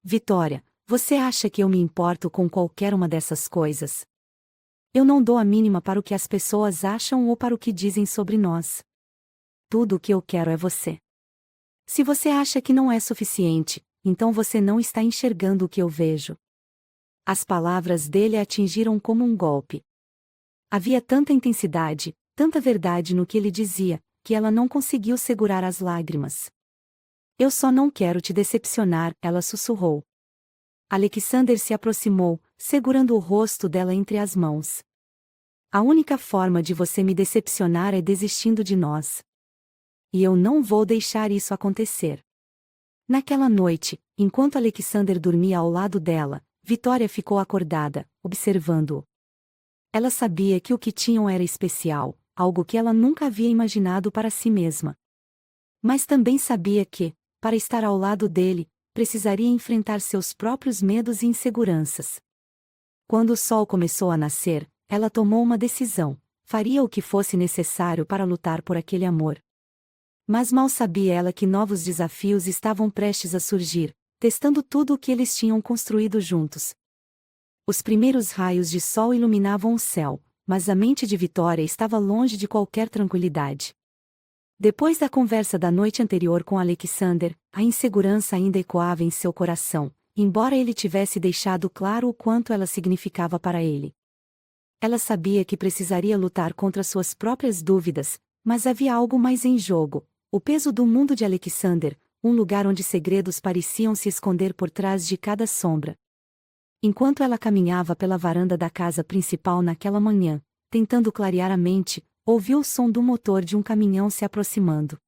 Vitória, você acha que eu me importo com qualquer uma dessas coisas? Eu não dou a mínima para o que as pessoas acham ou para o que dizem sobre nós. Tudo o que eu quero é você. Se você acha que não é suficiente, então você não está enxergando o que eu vejo. As palavras dele a atingiram como um golpe. Havia tanta intensidade, tanta verdade no que ele dizia, que ela não conseguiu segurar as lágrimas. Eu só não quero te decepcionar, ela sussurrou. Alexander se aproximou, segurando o rosto dela entre as mãos. A única forma de você me decepcionar é desistindo de nós. E eu não vou deixar isso acontecer. Naquela noite, enquanto Alexander dormia ao lado dela, Vitória ficou acordada, observando-o. Ela sabia que o que tinham era especial, algo que ela nunca havia imaginado para si mesma. Mas também sabia que, para estar ao lado dele, precisaria enfrentar seus próprios medos e inseguranças. Quando o sol começou a nascer, ela tomou uma decisão: faria o que fosse necessário para lutar por aquele amor. Mas mal sabia ela que novos desafios estavam prestes a surgir, testando tudo o que eles tinham construído juntos. Os primeiros raios de sol iluminavam o céu, mas a mente de Vitória estava longe de qualquer tranquilidade. Depois da conversa da noite anterior com Alexander, a insegurança ainda ecoava em seu coração, embora ele tivesse deixado claro o quanto ela significava para ele. Ela sabia que precisaria lutar contra suas próprias dúvidas, mas havia algo mais em jogo: o peso do mundo de Alexander, um lugar onde segredos pareciam se esconder por trás de cada sombra. Enquanto ela caminhava pela varanda da casa principal naquela manhã, tentando clarear a mente, ouviu o som do motor de um caminhão se aproximando.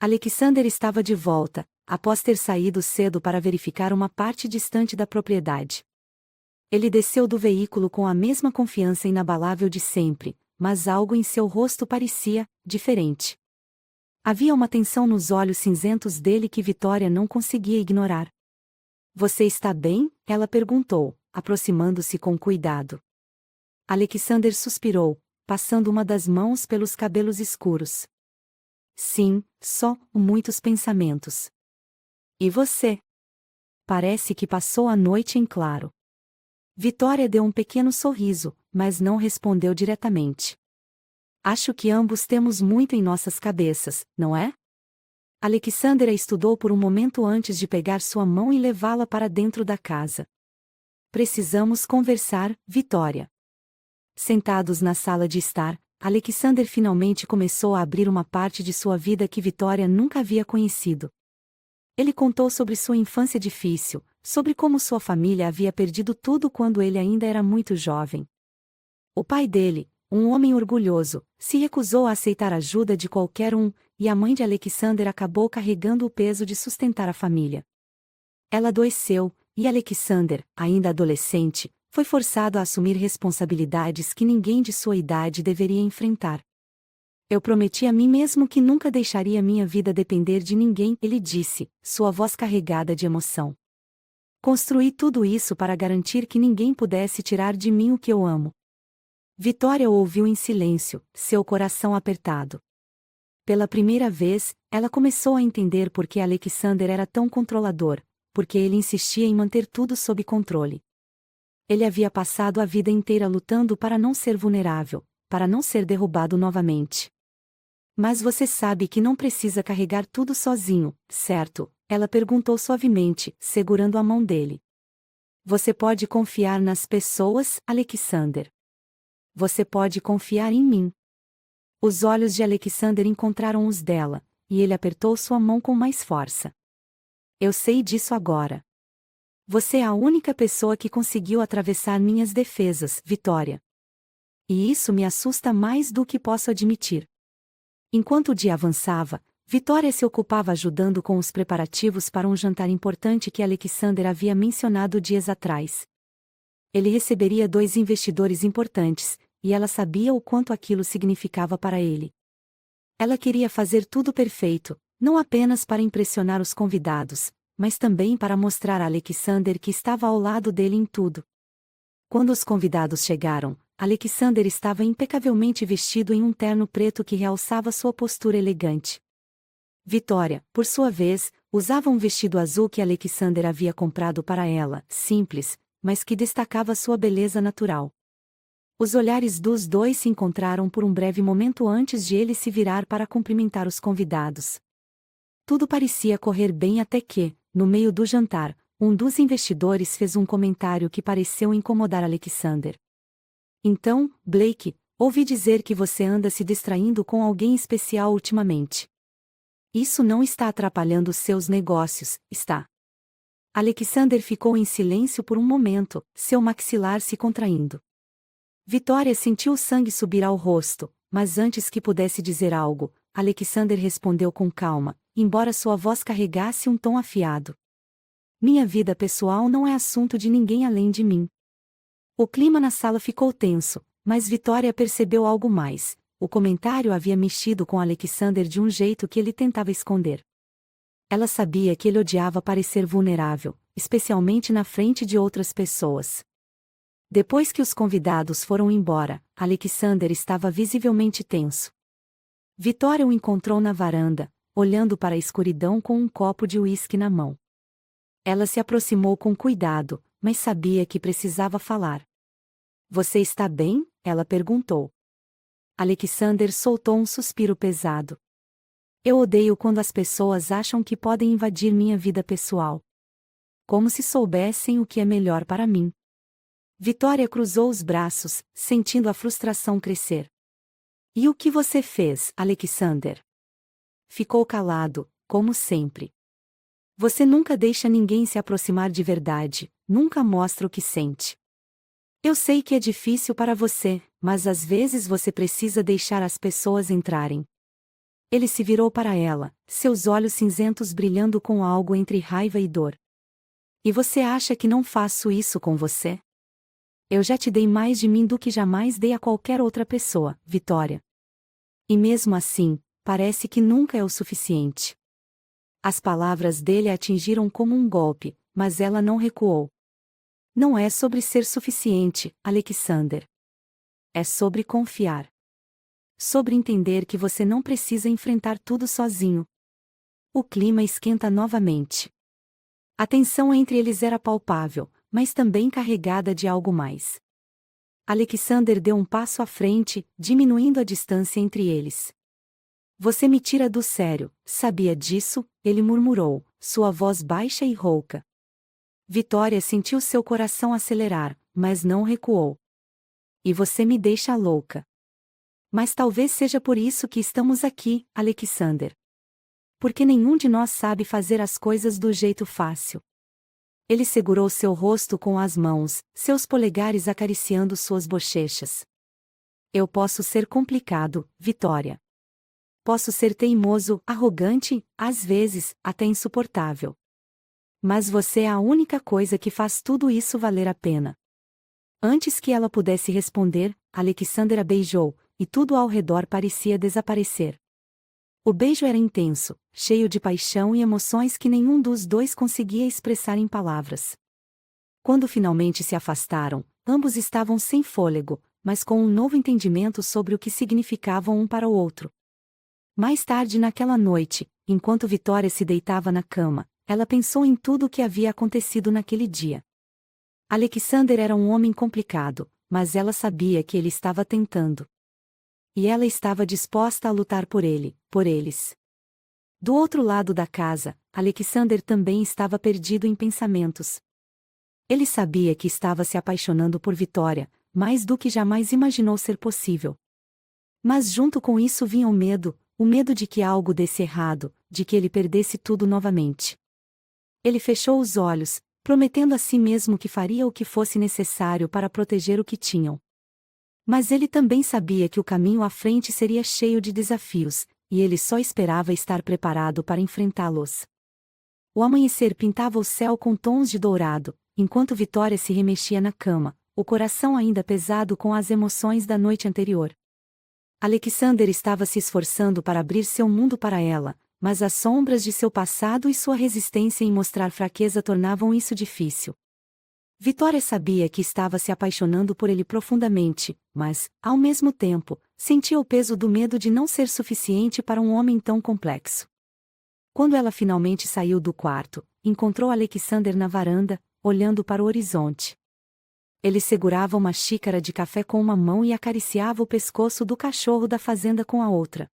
Alexander estava de volta, após ter saído cedo para verificar uma parte distante da propriedade. Ele desceu do veículo com a mesma confiança inabalável de sempre, mas algo em seu rosto parecia diferente. Havia uma tensão nos olhos cinzentos dele que Vitória não conseguia ignorar. "Você está bem?" ela perguntou, aproximando-se com cuidado. Alexander suspirou, passando uma das mãos pelos cabelos escuros. "Sim, só muitos pensamentos." "E você?" "Parece que passou a noite em claro." Vitória deu um pequeno sorriso, mas não respondeu diretamente. "Acho que ambos temos muito em nossas cabeças, não é?" Alexander a estudou por um momento antes de pegar sua mão e levá-la para dentro da casa. "Precisamos conversar, Vitória." Sentados na sala de estar, Alexander finalmente começou a abrir uma parte de sua vida que Vitória nunca havia conhecido. Ele contou sobre sua infância difícil, sobre como sua família havia perdido tudo quando ele ainda era muito jovem. O pai dele, um homem orgulhoso, se recusou a aceitar ajuda de qualquer um, e a mãe de Alexander acabou carregando o peso de sustentar a família. Ela adoeceu, e Alexander, ainda adolescente, foi forçado a assumir responsabilidades que ninguém de sua idade deveria enfrentar. "Eu prometi a mim mesmo que nunca deixaria minha vida depender de ninguém", ele disse, sua voz carregada de emoção. "Construí tudo isso para garantir que ninguém pudesse tirar de mim o que eu amo." Vitória o ouviu em silêncio, seu coração apertado. Pela primeira vez, ela começou a entender por que Alexander era tão controlador, porque ele insistia em manter tudo sob controle. Ele havia passado a vida inteira lutando para não ser vulnerável, para não ser derrubado novamente. "Mas você sabe que não precisa carregar tudo sozinho, certo?" ela perguntou suavemente, segurando a mão dele. "Você pode confiar nas pessoas, Alexander. Você pode confiar em mim." Os olhos de Alexander encontraram os dela, e ele apertou sua mão com mais força. "Eu sei disso agora. Você é a única pessoa que conseguiu atravessar minhas defesas, Vitória. E isso me assusta mais do que posso admitir." Enquanto o dia avançava, Vitória se ocupava ajudando com os preparativos para um jantar importante que Alexander havia mencionado dias atrás. Ele receberia 2 investidores importantes, e ela sabia o quanto aquilo significava para ele. Ela queria fazer tudo perfeito, não apenas para impressionar os convidados, mas também para mostrar a Alexander que estava ao lado dele em tudo. Quando os convidados chegaram, Alexander estava impecavelmente vestido em um terno preto que realçava sua postura elegante. Vitória, por sua vez, usava um vestido azul que Alexander havia comprado para ela, simples, mas que destacava sua beleza natural. Os olhares dos dois se encontraram por um breve momento antes de ele se virar para cumprimentar os convidados. Tudo parecia correr bem até que, no meio do jantar, um dos investidores fez um comentário que pareceu incomodar Alexander. "Então, Blake, ouvi dizer que você anda se distraindo com alguém especial ultimamente. Isso não está atrapalhando seus negócios, está?" Alexander ficou em silêncio por um momento, seu maxilar se contraindo. Vitória sentiu o sangue subir ao rosto, mas antes que pudesse dizer algo, Alexander respondeu com calma, embora sua voz carregasse um tom afiado. "Minha vida pessoal não é assunto de ninguém além de mim." O clima na sala ficou tenso, mas Vitória percebeu algo mais: o comentário havia mexido com Alexander de um jeito que ele tentava esconder. Ela sabia que ele odiava parecer vulnerável, especialmente na frente de outras pessoas. Depois que os convidados foram embora, Alexander estava visivelmente tenso. Vitória o encontrou na varanda, olhando para a escuridão com um copo de uísque na mão. Ela se aproximou com cuidado, mas sabia que precisava falar. "Você está bem?" ela perguntou. Alexander soltou um suspiro pesado. Eu odeio quando as pessoas acham que podem invadir minha vida pessoal. Como se soubessem o que é melhor para mim. Vitória cruzou os braços, sentindo a frustração crescer. E o que você fez, Alexander? Ficou calado, como sempre. Você nunca deixa ninguém se aproximar de verdade, nunca mostra o que sente. Eu sei que é difícil para você, mas às vezes você precisa deixar as pessoas entrarem. Ele se virou para ela, seus olhos cinzentos brilhando com algo entre raiva e dor. E você acha que não faço isso com você? Eu já te dei mais de mim do que jamais dei a qualquer outra pessoa, Vitória. E mesmo assim, parece que nunca é o suficiente. As palavras dele a atingiram como um golpe, mas ela não recuou. Não é sobre ser suficiente, Alexander. É sobre confiar. Sobre entender que você não precisa enfrentar tudo sozinho. O clima esquenta novamente. A tensão entre eles era palpável, mas também carregada de algo mais. Alexander deu um passo à frente, diminuindo a distância entre eles. Você me tira do sério, sabia disso? Ele murmurou, sua voz baixa e rouca. Vitória sentiu seu coração acelerar, mas não recuou. E você me deixa louca. Mas talvez seja por isso que estamos aqui, Alexander. Porque nenhum de nós sabe fazer as coisas do jeito fácil. Ele segurou seu rosto com as mãos, seus polegares acariciando suas bochechas. Eu posso ser complicado, Vitória. Posso ser teimoso, arrogante, às vezes, até insuportável. Mas você é a única coisa que faz tudo isso valer a pena. Antes que ela pudesse responder, Alexander a beijou, e tudo ao redor parecia desaparecer. O beijo era intenso, cheio de paixão e emoções que nenhum dos dois conseguia expressar em palavras. Quando finalmente se afastaram, ambos estavam sem fôlego, mas com um novo entendimento sobre o que significavam um para o outro. Mais tarde naquela noite, enquanto Vitória se deitava na cama, ela pensou em tudo o que havia acontecido naquele dia. Alexander era um homem complicado, mas ela sabia que ele estava tentando. E ela estava disposta a lutar por ele, por eles. Do outro lado da casa, Alexander também estava perdido em pensamentos. Ele sabia que estava se apaixonando por Vitória, mais do que jamais imaginou ser possível. Mas junto com isso vinha o medo de que algo desse errado, de que ele perdesse tudo novamente. Ele fechou os olhos, prometendo a si mesmo que faria o que fosse necessário para proteger o que tinham. Mas ele também sabia que o caminho à frente seria cheio de desafios, e ele só esperava estar preparado para enfrentá-los. O amanhecer pintava o céu com tons de dourado, enquanto Vitória se remexia na cama, o coração ainda pesado com as emoções da noite anterior. Alexander estava se esforçando para abrir seu mundo para ela, mas as sombras de seu passado e sua resistência em mostrar fraqueza tornavam isso difícil. Vitória sabia que estava se apaixonando por ele profundamente, mas, ao mesmo tempo, sentia o peso do medo de não ser suficiente para um homem tão complexo. Quando ela finalmente saiu do quarto, encontrou Alexander na varanda, olhando para o horizonte. Ele segurava uma xícara de café com uma mão e acariciava o pescoço do cachorro da fazenda com a outra.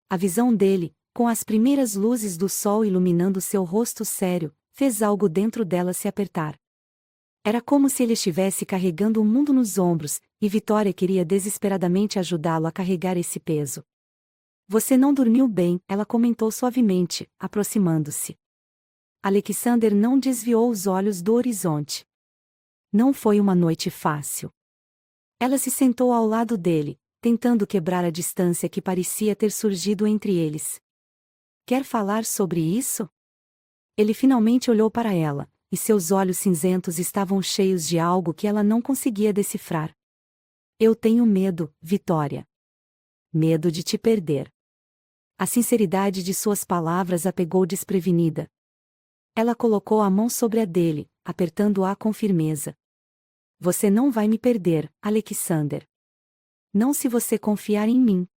A visão dele, com as primeiras luzes do sol iluminando seu rosto sério, fez algo dentro dela se apertar. Era como se ele estivesse carregando o mundo nos ombros, e Vitória queria desesperadamente ajudá-lo a carregar esse peso. Você não dormiu bem, ela comentou suavemente, aproximando-se. Alexander não desviou os olhos do horizonte. Não foi uma noite fácil. Ela se sentou ao lado dele, tentando quebrar a distância que parecia ter surgido entre eles. Quer falar sobre isso? Ele finalmente olhou para ela, e seus olhos cinzentos estavam cheios de algo que ela não conseguia decifrar. Eu tenho medo, Vitória. Medo de te perder. A sinceridade de suas palavras a pegou desprevenida. Ela colocou a mão sobre a dele, apertando-a com firmeza. Você não vai me perder, Alexander. Não se você confiar em mim.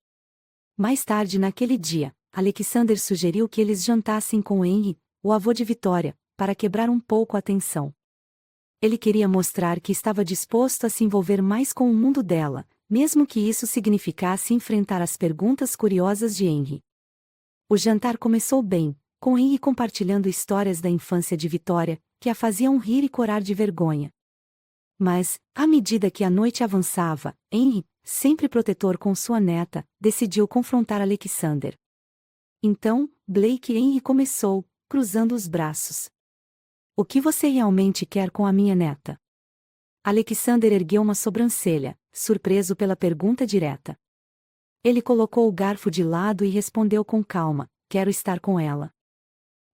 Mais tarde naquele dia, Alexander sugeriu que eles jantassem com Henry, o avô de Vitória, para quebrar um pouco a tensão. Ele queria mostrar que estava disposto a se envolver mais com o mundo dela, mesmo que isso significasse enfrentar as perguntas curiosas de Henry. O jantar começou bem, com Henry compartilhando histórias da infância de Vitória, que a faziam rir e corar de vergonha. Mas, à medida que a noite avançava, Henry, sempre protetor com sua neta, decidiu confrontar Alexander. Então, Blake Henry começou, cruzando os braços. O que você realmente quer com a minha neta? Alexander ergueu uma sobrancelha, surpreso pela pergunta direta. Ele colocou o garfo de lado e respondeu com calma: quero estar com ela.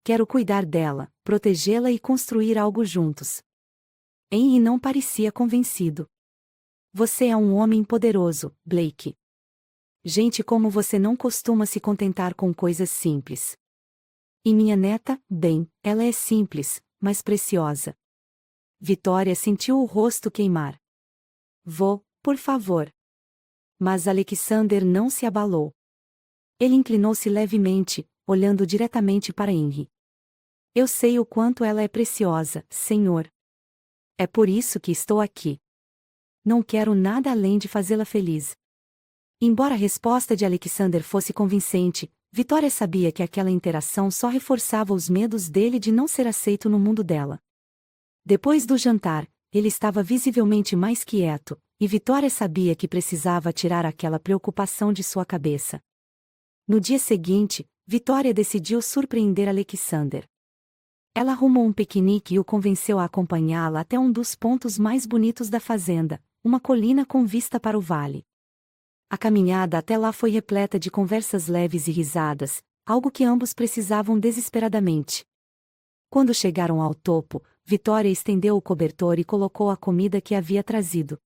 Quero cuidar dela, protegê-la e construir algo juntos. Henry não parecia convencido. Você é um homem poderoso, Blake. Gente como você não costuma se contentar com coisas simples. E minha neta, bem, ela é simples, mas preciosa. Vitória sentiu o rosto queimar. Vou, por favor. Mas Alexander não se abalou. Ele inclinou-se levemente, olhando diretamente para Henry. Eu sei o quanto ela é preciosa, senhor. É por isso que estou aqui. Não quero nada além de fazê-la feliz. Embora a resposta de Alexander fosse convincente, Vitória sabia que aquela interação só reforçava os medos dele de não ser aceito no mundo dela. Depois do jantar, ele estava visivelmente mais quieto, e Vitória sabia que precisava tirar aquela preocupação de sua cabeça. No dia seguinte, Vitória decidiu surpreender Alexander. Ela arrumou um piquenique e o convenceu a acompanhá-la até um dos pontos mais bonitos da fazenda, uma colina com vista para o vale. A caminhada até lá foi repleta de conversas leves e risadas, algo que ambos precisavam desesperadamente. Quando chegaram ao topo, Vitória estendeu o cobertor e colocou a comida que havia trazido.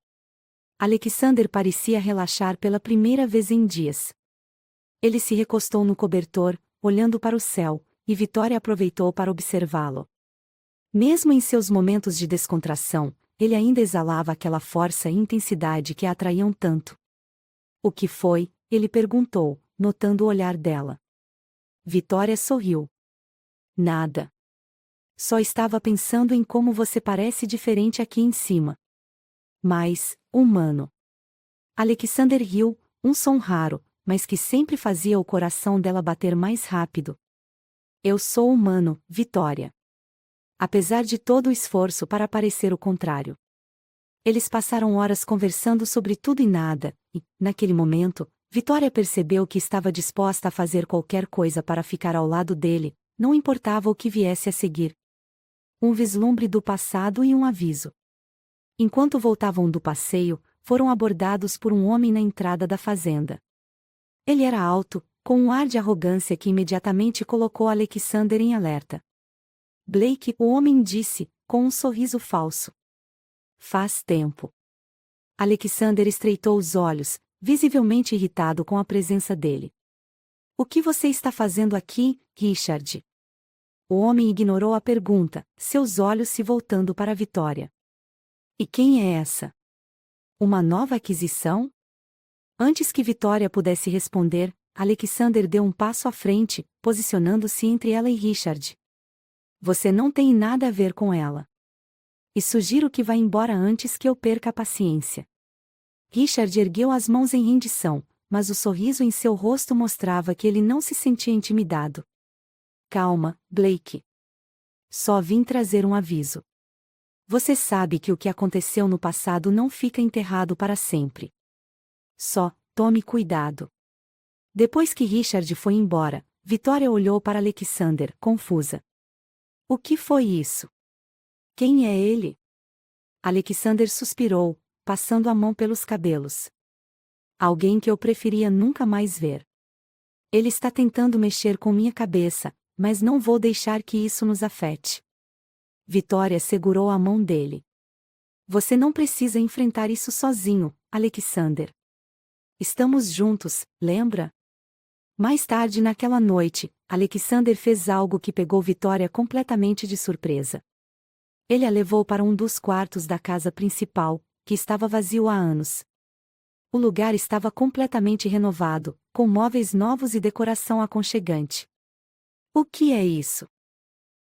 Alexander parecia relaxar pela primeira vez em dias. Ele se recostou no cobertor, olhando para o céu, e Vitória aproveitou para observá-lo. Mesmo em seus momentos de descontração, ele ainda exalava aquela força e intensidade que a atraíam tanto. O que foi? Ele perguntou, notando o olhar dela. Vitória sorriu. Nada. Só estava pensando em como você parece diferente aqui em cima. Mais, humano. Alexander riu, um som raro, mas que sempre fazia o coração dela bater mais rápido. Eu sou humano, Vitória. Apesar de todo o esforço para parecer o contrário. Eles passaram horas conversando sobre tudo e nada, e, naquele momento, Vitória percebeu que estava disposta a fazer qualquer coisa para ficar ao lado dele, não importava o que viesse a seguir. Um vislumbre do passado e um aviso. Enquanto voltavam do passeio, foram abordados por um homem na entrada da fazenda. Ele era alto, com um ar de arrogância que imediatamente colocou Alexander em alerta. Blake, o homem disse, com um sorriso falso. Faz tempo. Alexander estreitou os olhos, visivelmente irritado com a presença dele. O que você está fazendo aqui, Richard? O homem ignorou a pergunta, seus olhos se voltando para Vitória. E quem é essa? Uma nova aquisição? Antes que Vitória pudesse responder, Alexander deu um passo à frente, posicionando-se entre ela e Richard. Você não tem nada a ver com ela. E sugiro que vá embora antes que eu perca a paciência. Richard ergueu as mãos em rendição, mas o sorriso em seu rosto mostrava que ele não se sentia intimidado. Calma, Blake. Só vim trazer um aviso. Você sabe que o que aconteceu no passado não fica enterrado para sempre. Só, tome cuidado. Depois que Richard foi embora, Vitória olhou para Alexander, confusa. O que foi isso? Quem é ele? Alexander suspirou, passando a mão pelos cabelos. Alguém que eu preferia nunca mais ver. Ele está tentando mexer com minha cabeça, mas não vou deixar que isso nos afete. Vitória segurou a mão dele. Você não precisa enfrentar isso sozinho, Alexander. Estamos juntos, lembra? Mais tarde naquela noite, Alexander fez algo que pegou Vitória completamente de surpresa. Ele a levou para um dos quartos da casa principal, que estava vazio há anos. O lugar estava completamente renovado, com móveis novos e decoração aconchegante. O que é isso?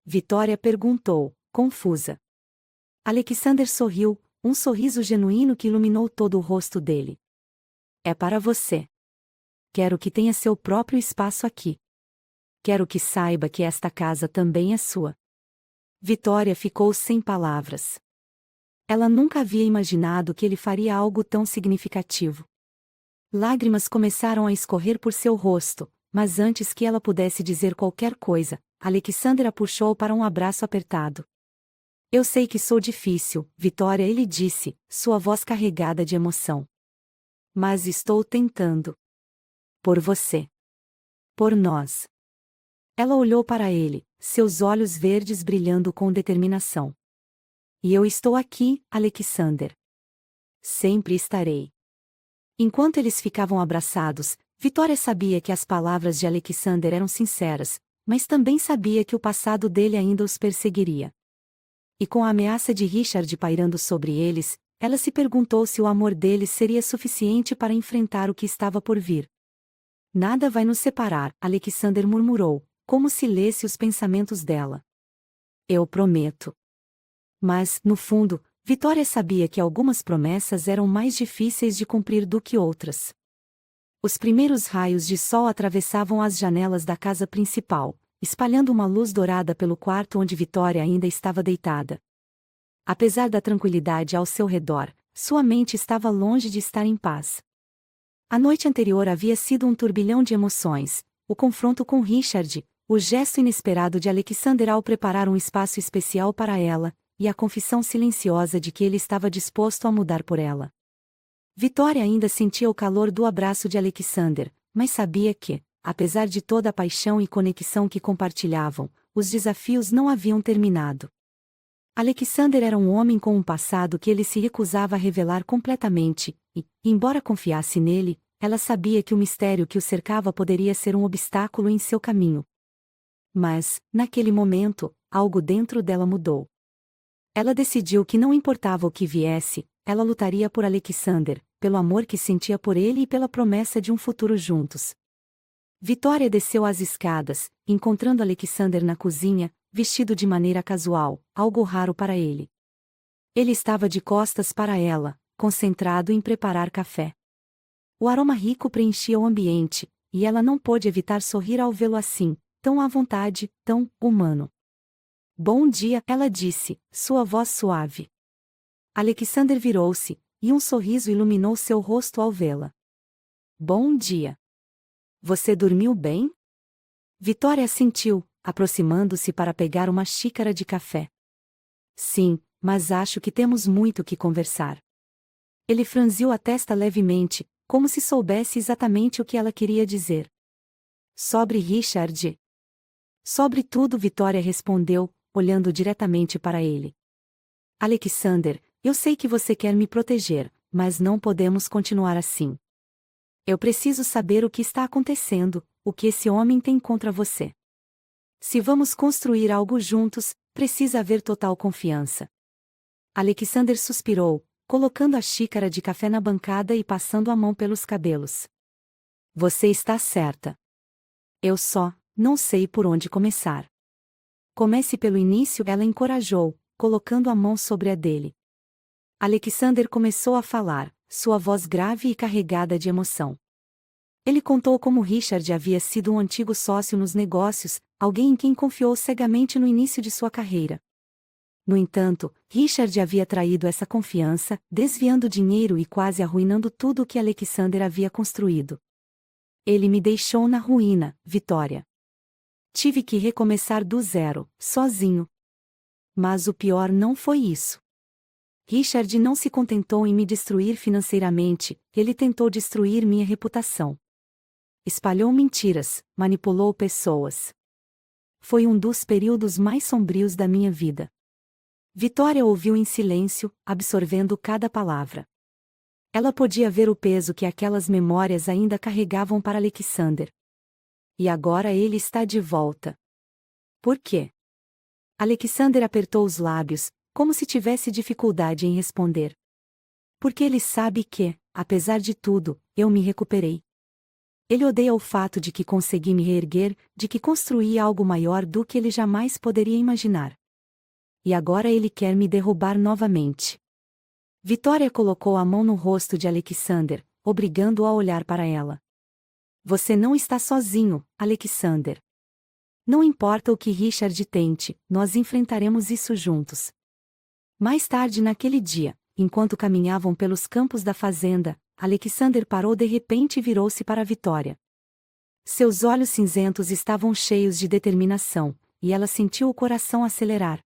Vitória perguntou, confusa. Alexander sorriu, um sorriso genuíno que iluminou todo o rosto dele. É para você. Quero que tenha seu próprio espaço aqui. quero que saiba que esta casa também é sua. Vitória ficou sem palavras. Ela nunca havia imaginado que ele faria algo tão significativo. Lágrimas começaram a escorrer por seu rosto, mas antes que ela pudesse dizer qualquer coisa, Alexander a puxou para um abraço apertado. Eu sei que sou difícil, Vitória, ele disse, sua voz carregada de emoção. Mas estou tentando. Por você. Por nós. Ela olhou para ele, seus olhos verdes brilhando com determinação. E eu estou aqui, Alexander. Sempre estarei. Enquanto eles ficavam abraçados, Vitória sabia que as palavras de Alexander eram sinceras, mas também sabia que o passado dele ainda os perseguiria. E com a ameaça de Richard pairando sobre eles, ela se perguntou se o amor deles seria suficiente para enfrentar o que estava por vir. Nada vai nos separar, Alexander murmurou, como se lesse os pensamentos dela. Eu prometo. Mas, no fundo, Vitória sabia que algumas promessas eram mais difíceis de cumprir do que outras. Os primeiros raios de sol atravessavam as janelas da casa principal, espalhando uma luz dourada pelo quarto onde Vitória ainda estava deitada. Apesar da tranquilidade ao seu redor, sua mente estava longe de estar em paz. A noite anterior havia sido um turbilhão de emoções, o confronto com Richard, o gesto inesperado de Alexander ao preparar um espaço especial para ela, e a confissão silenciosa de que ele estava disposto a mudar por ela. Vitória ainda sentia o calor do abraço de Alexander, mas sabia que, apesar de toda a paixão e conexão que compartilhavam, os desafios não haviam terminado. Alexander era um homem com um passado que ele se recusava a revelar completamente, e, embora confiasse nele, ela sabia que o mistério que o cercava poderia ser um obstáculo em seu caminho. Mas, naquele momento, algo dentro dela mudou. Ela decidiu que não importava o que viesse, ela lutaria por Alexander, pelo amor que sentia por ele e pela promessa de um futuro juntos. Vitória desceu as escadas, encontrando Alexander na cozinha, vestido de maneira casual, algo raro para ele. Ele estava de costas para ela, concentrado em preparar café. O aroma rico preenchia o ambiente, e ela não pôde evitar sorrir ao vê-lo assim, tão à vontade, tão humano. Bom dia, ela disse, sua voz suave. Alexander virou-se, e um sorriso iluminou seu rosto ao vê-la. Bom dia. Você dormiu bem? Vitória assentiu, aproximando-se para pegar uma xícara de café. Sim, mas acho que temos muito que conversar. Ele franziu a testa levemente, como se soubesse exatamente o que ela queria dizer. Sobre Richard. Sobre tudo, Vitória respondeu, olhando diretamente para ele. Alexander, eu sei que você quer me proteger, mas não podemos continuar assim. Eu preciso saber o que está acontecendo, o que esse homem tem contra você. Se vamos construir algo juntos, precisa haver total confiança. Alexander suspirou, colocando a xícara de café na bancada e passando a mão pelos cabelos. Você está certa. Eu só não sei por onde começar. Comece pelo início, ela encorajou, colocando a mão sobre a dele. Alexander começou a falar, sua voz grave e carregada de emoção. Ele contou como Richard havia sido um antigo sócio nos negócios, alguém em quem confiou cegamente no início de sua carreira. No entanto, Richard havia traído essa confiança, desviando dinheiro e quase arruinando tudo o que Alexander havia construído. Ele me deixou na ruína, Vitória. Tive que recomeçar do zero, sozinho. Mas o pior não foi isso. Richard não se contentou em me destruir financeiramente, ele tentou destruir minha reputação. Espalhou mentiras, manipulou pessoas. Foi um dos períodos mais sombrios da minha vida. Vitória ouviu em silêncio, absorvendo cada palavra. Ela podia ver o peso que aquelas memórias ainda carregavam para Alexander. E agora ele está de volta. Por quê? Alexander apertou os lábios, como se tivesse dificuldade em responder. Porque ele sabe que, apesar de tudo, eu me recuperei. Ele odeia o fato de que consegui me reerguer, de que construí algo maior do que ele jamais poderia imaginar. E agora ele quer me derrubar novamente. Vitória colocou a mão no rosto de Alexander, obrigando-o a olhar para ela. Você não está sozinho, Alexander. não importa o que Richard tente, nós enfrentaremos isso juntos. Mais tarde naquele dia, enquanto caminhavam pelos campos da fazenda, Alexander parou de repente e virou-se para Vitória. Seus olhos cinzentos estavam cheios de determinação, e ela sentiu o coração acelerar.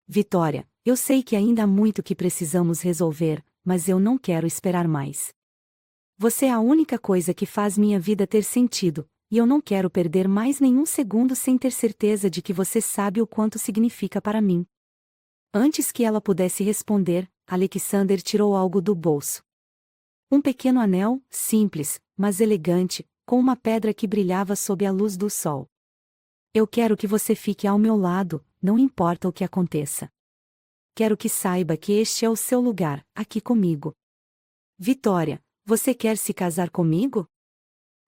Vitória, eu sei que ainda há muito que precisamos resolver, mas eu não quero esperar mais. Você é a única coisa que faz minha vida ter sentido, e eu não quero perder mais nenhum segundo sem ter certeza de que você sabe o quanto significa para mim. Antes que ela pudesse responder, Alexander tirou algo do bolso. Um pequeno anel, simples, mas elegante, com uma pedra que brilhava sob a luz do sol. Eu quero que você fique ao meu lado, não importa o que aconteça. Quero que saiba que este é o seu lugar, aqui comigo. Vitória, você quer se casar comigo?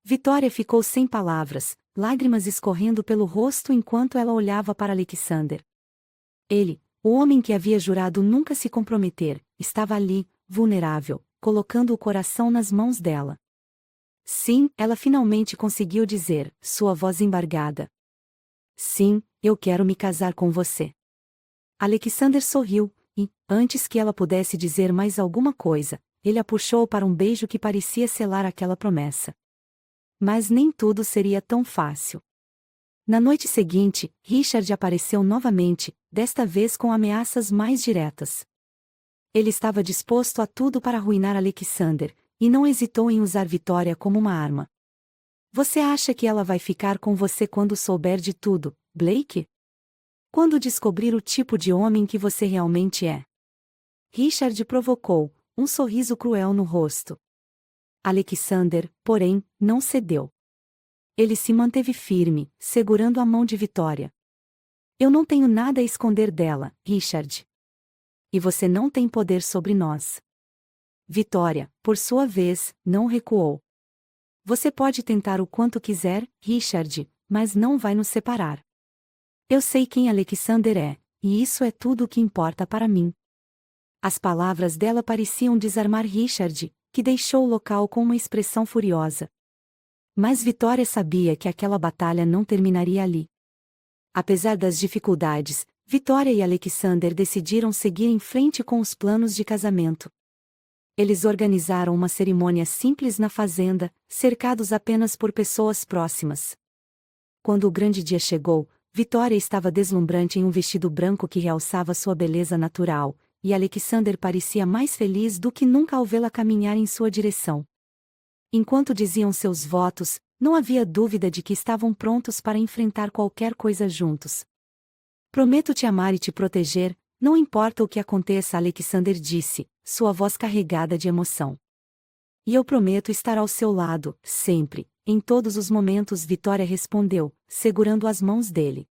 Vitória ficou sem palavras, lágrimas escorrendo pelo rosto enquanto ela olhava para Alexander. Ele, o homem que havia jurado nunca se comprometer, estava ali, vulnerável, colocando o coração nas mãos dela. Sim, ela finalmente conseguiu dizer, sua voz embargada. Sim, eu quero me casar com você. Alexander sorriu, e, antes que ela pudesse dizer mais alguma coisa, ele a puxou para um beijo que parecia selar aquela promessa. Mas nem tudo seria tão fácil. Na noite seguinte, Richard apareceu novamente, desta vez com ameaças mais diretas. Ele estava disposto a tudo para arruinar Alexander, e não hesitou em usar Vitória como uma arma. Você acha que ela vai ficar com você quando souber de tudo, Blake? Quando descobrir o tipo de homem que você realmente é? Richard provocou, um sorriso cruel no rosto. Alexander, porém, não cedeu. Ele se manteve firme, segurando a mão de Vitória. Eu não tenho nada a esconder dela, Richard. E você não tem poder sobre nós. Vitória, por sua vez, não recuou. Você pode tentar o quanto quiser, Richard, mas não vai nos separar. Eu sei quem Alexander é, e isso é tudo o que importa para mim. As palavras dela pareciam desarmar Richard, que deixou o local com uma expressão furiosa. Mas Vitória sabia que aquela batalha não terminaria ali. Apesar das dificuldades, Vitória e Alexander decidiram seguir em frente com os planos de casamento. Eles organizaram uma cerimônia simples na fazenda, cercados apenas por pessoas próximas. Quando o grande dia chegou, Vitória estava deslumbrante em um vestido branco que realçava sua beleza natural, e Alexander parecia mais feliz do que nunca ao vê-la caminhar em sua direção. Enquanto diziam seus votos, não havia dúvida de que estavam prontos para enfrentar qualquer coisa juntos. Prometo te amar e te proteger, não importa o que aconteça, Alexander disse, sua voz carregada de emoção. E eu prometo estar ao seu lado, sempre, em todos os momentos, Vitória respondeu, segurando as mãos dele.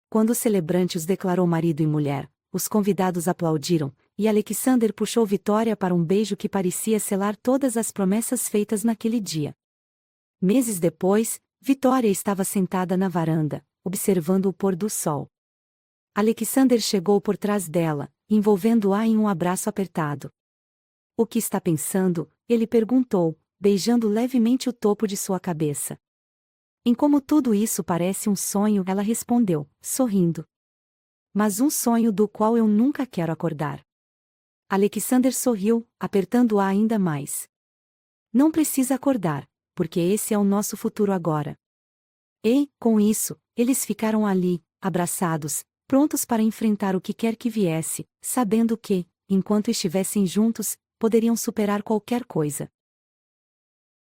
Quando o celebrante os declarou marido e mulher, os convidados aplaudiram, e Alexander puxou Vitória para um beijo que parecia selar todas as promessas feitas naquele dia. Meses depois, Vitória estava sentada na varanda, observando o pôr do sol. Alexander chegou por trás dela, envolvendo-a em um abraço apertado. O que está pensando? Ele perguntou, beijando levemente o topo de sua cabeça. Em como tudo isso parece um sonho, ela respondeu, sorrindo. Mas um sonho do qual eu nunca quero acordar. Alexander sorriu, apertando-a ainda mais. Não precisa acordar, porque esse é o nosso futuro agora. E, com isso, eles ficaram ali, abraçados, prontos para enfrentar o que quer que viesse, sabendo que, enquanto estivessem juntos, poderiam superar qualquer coisa.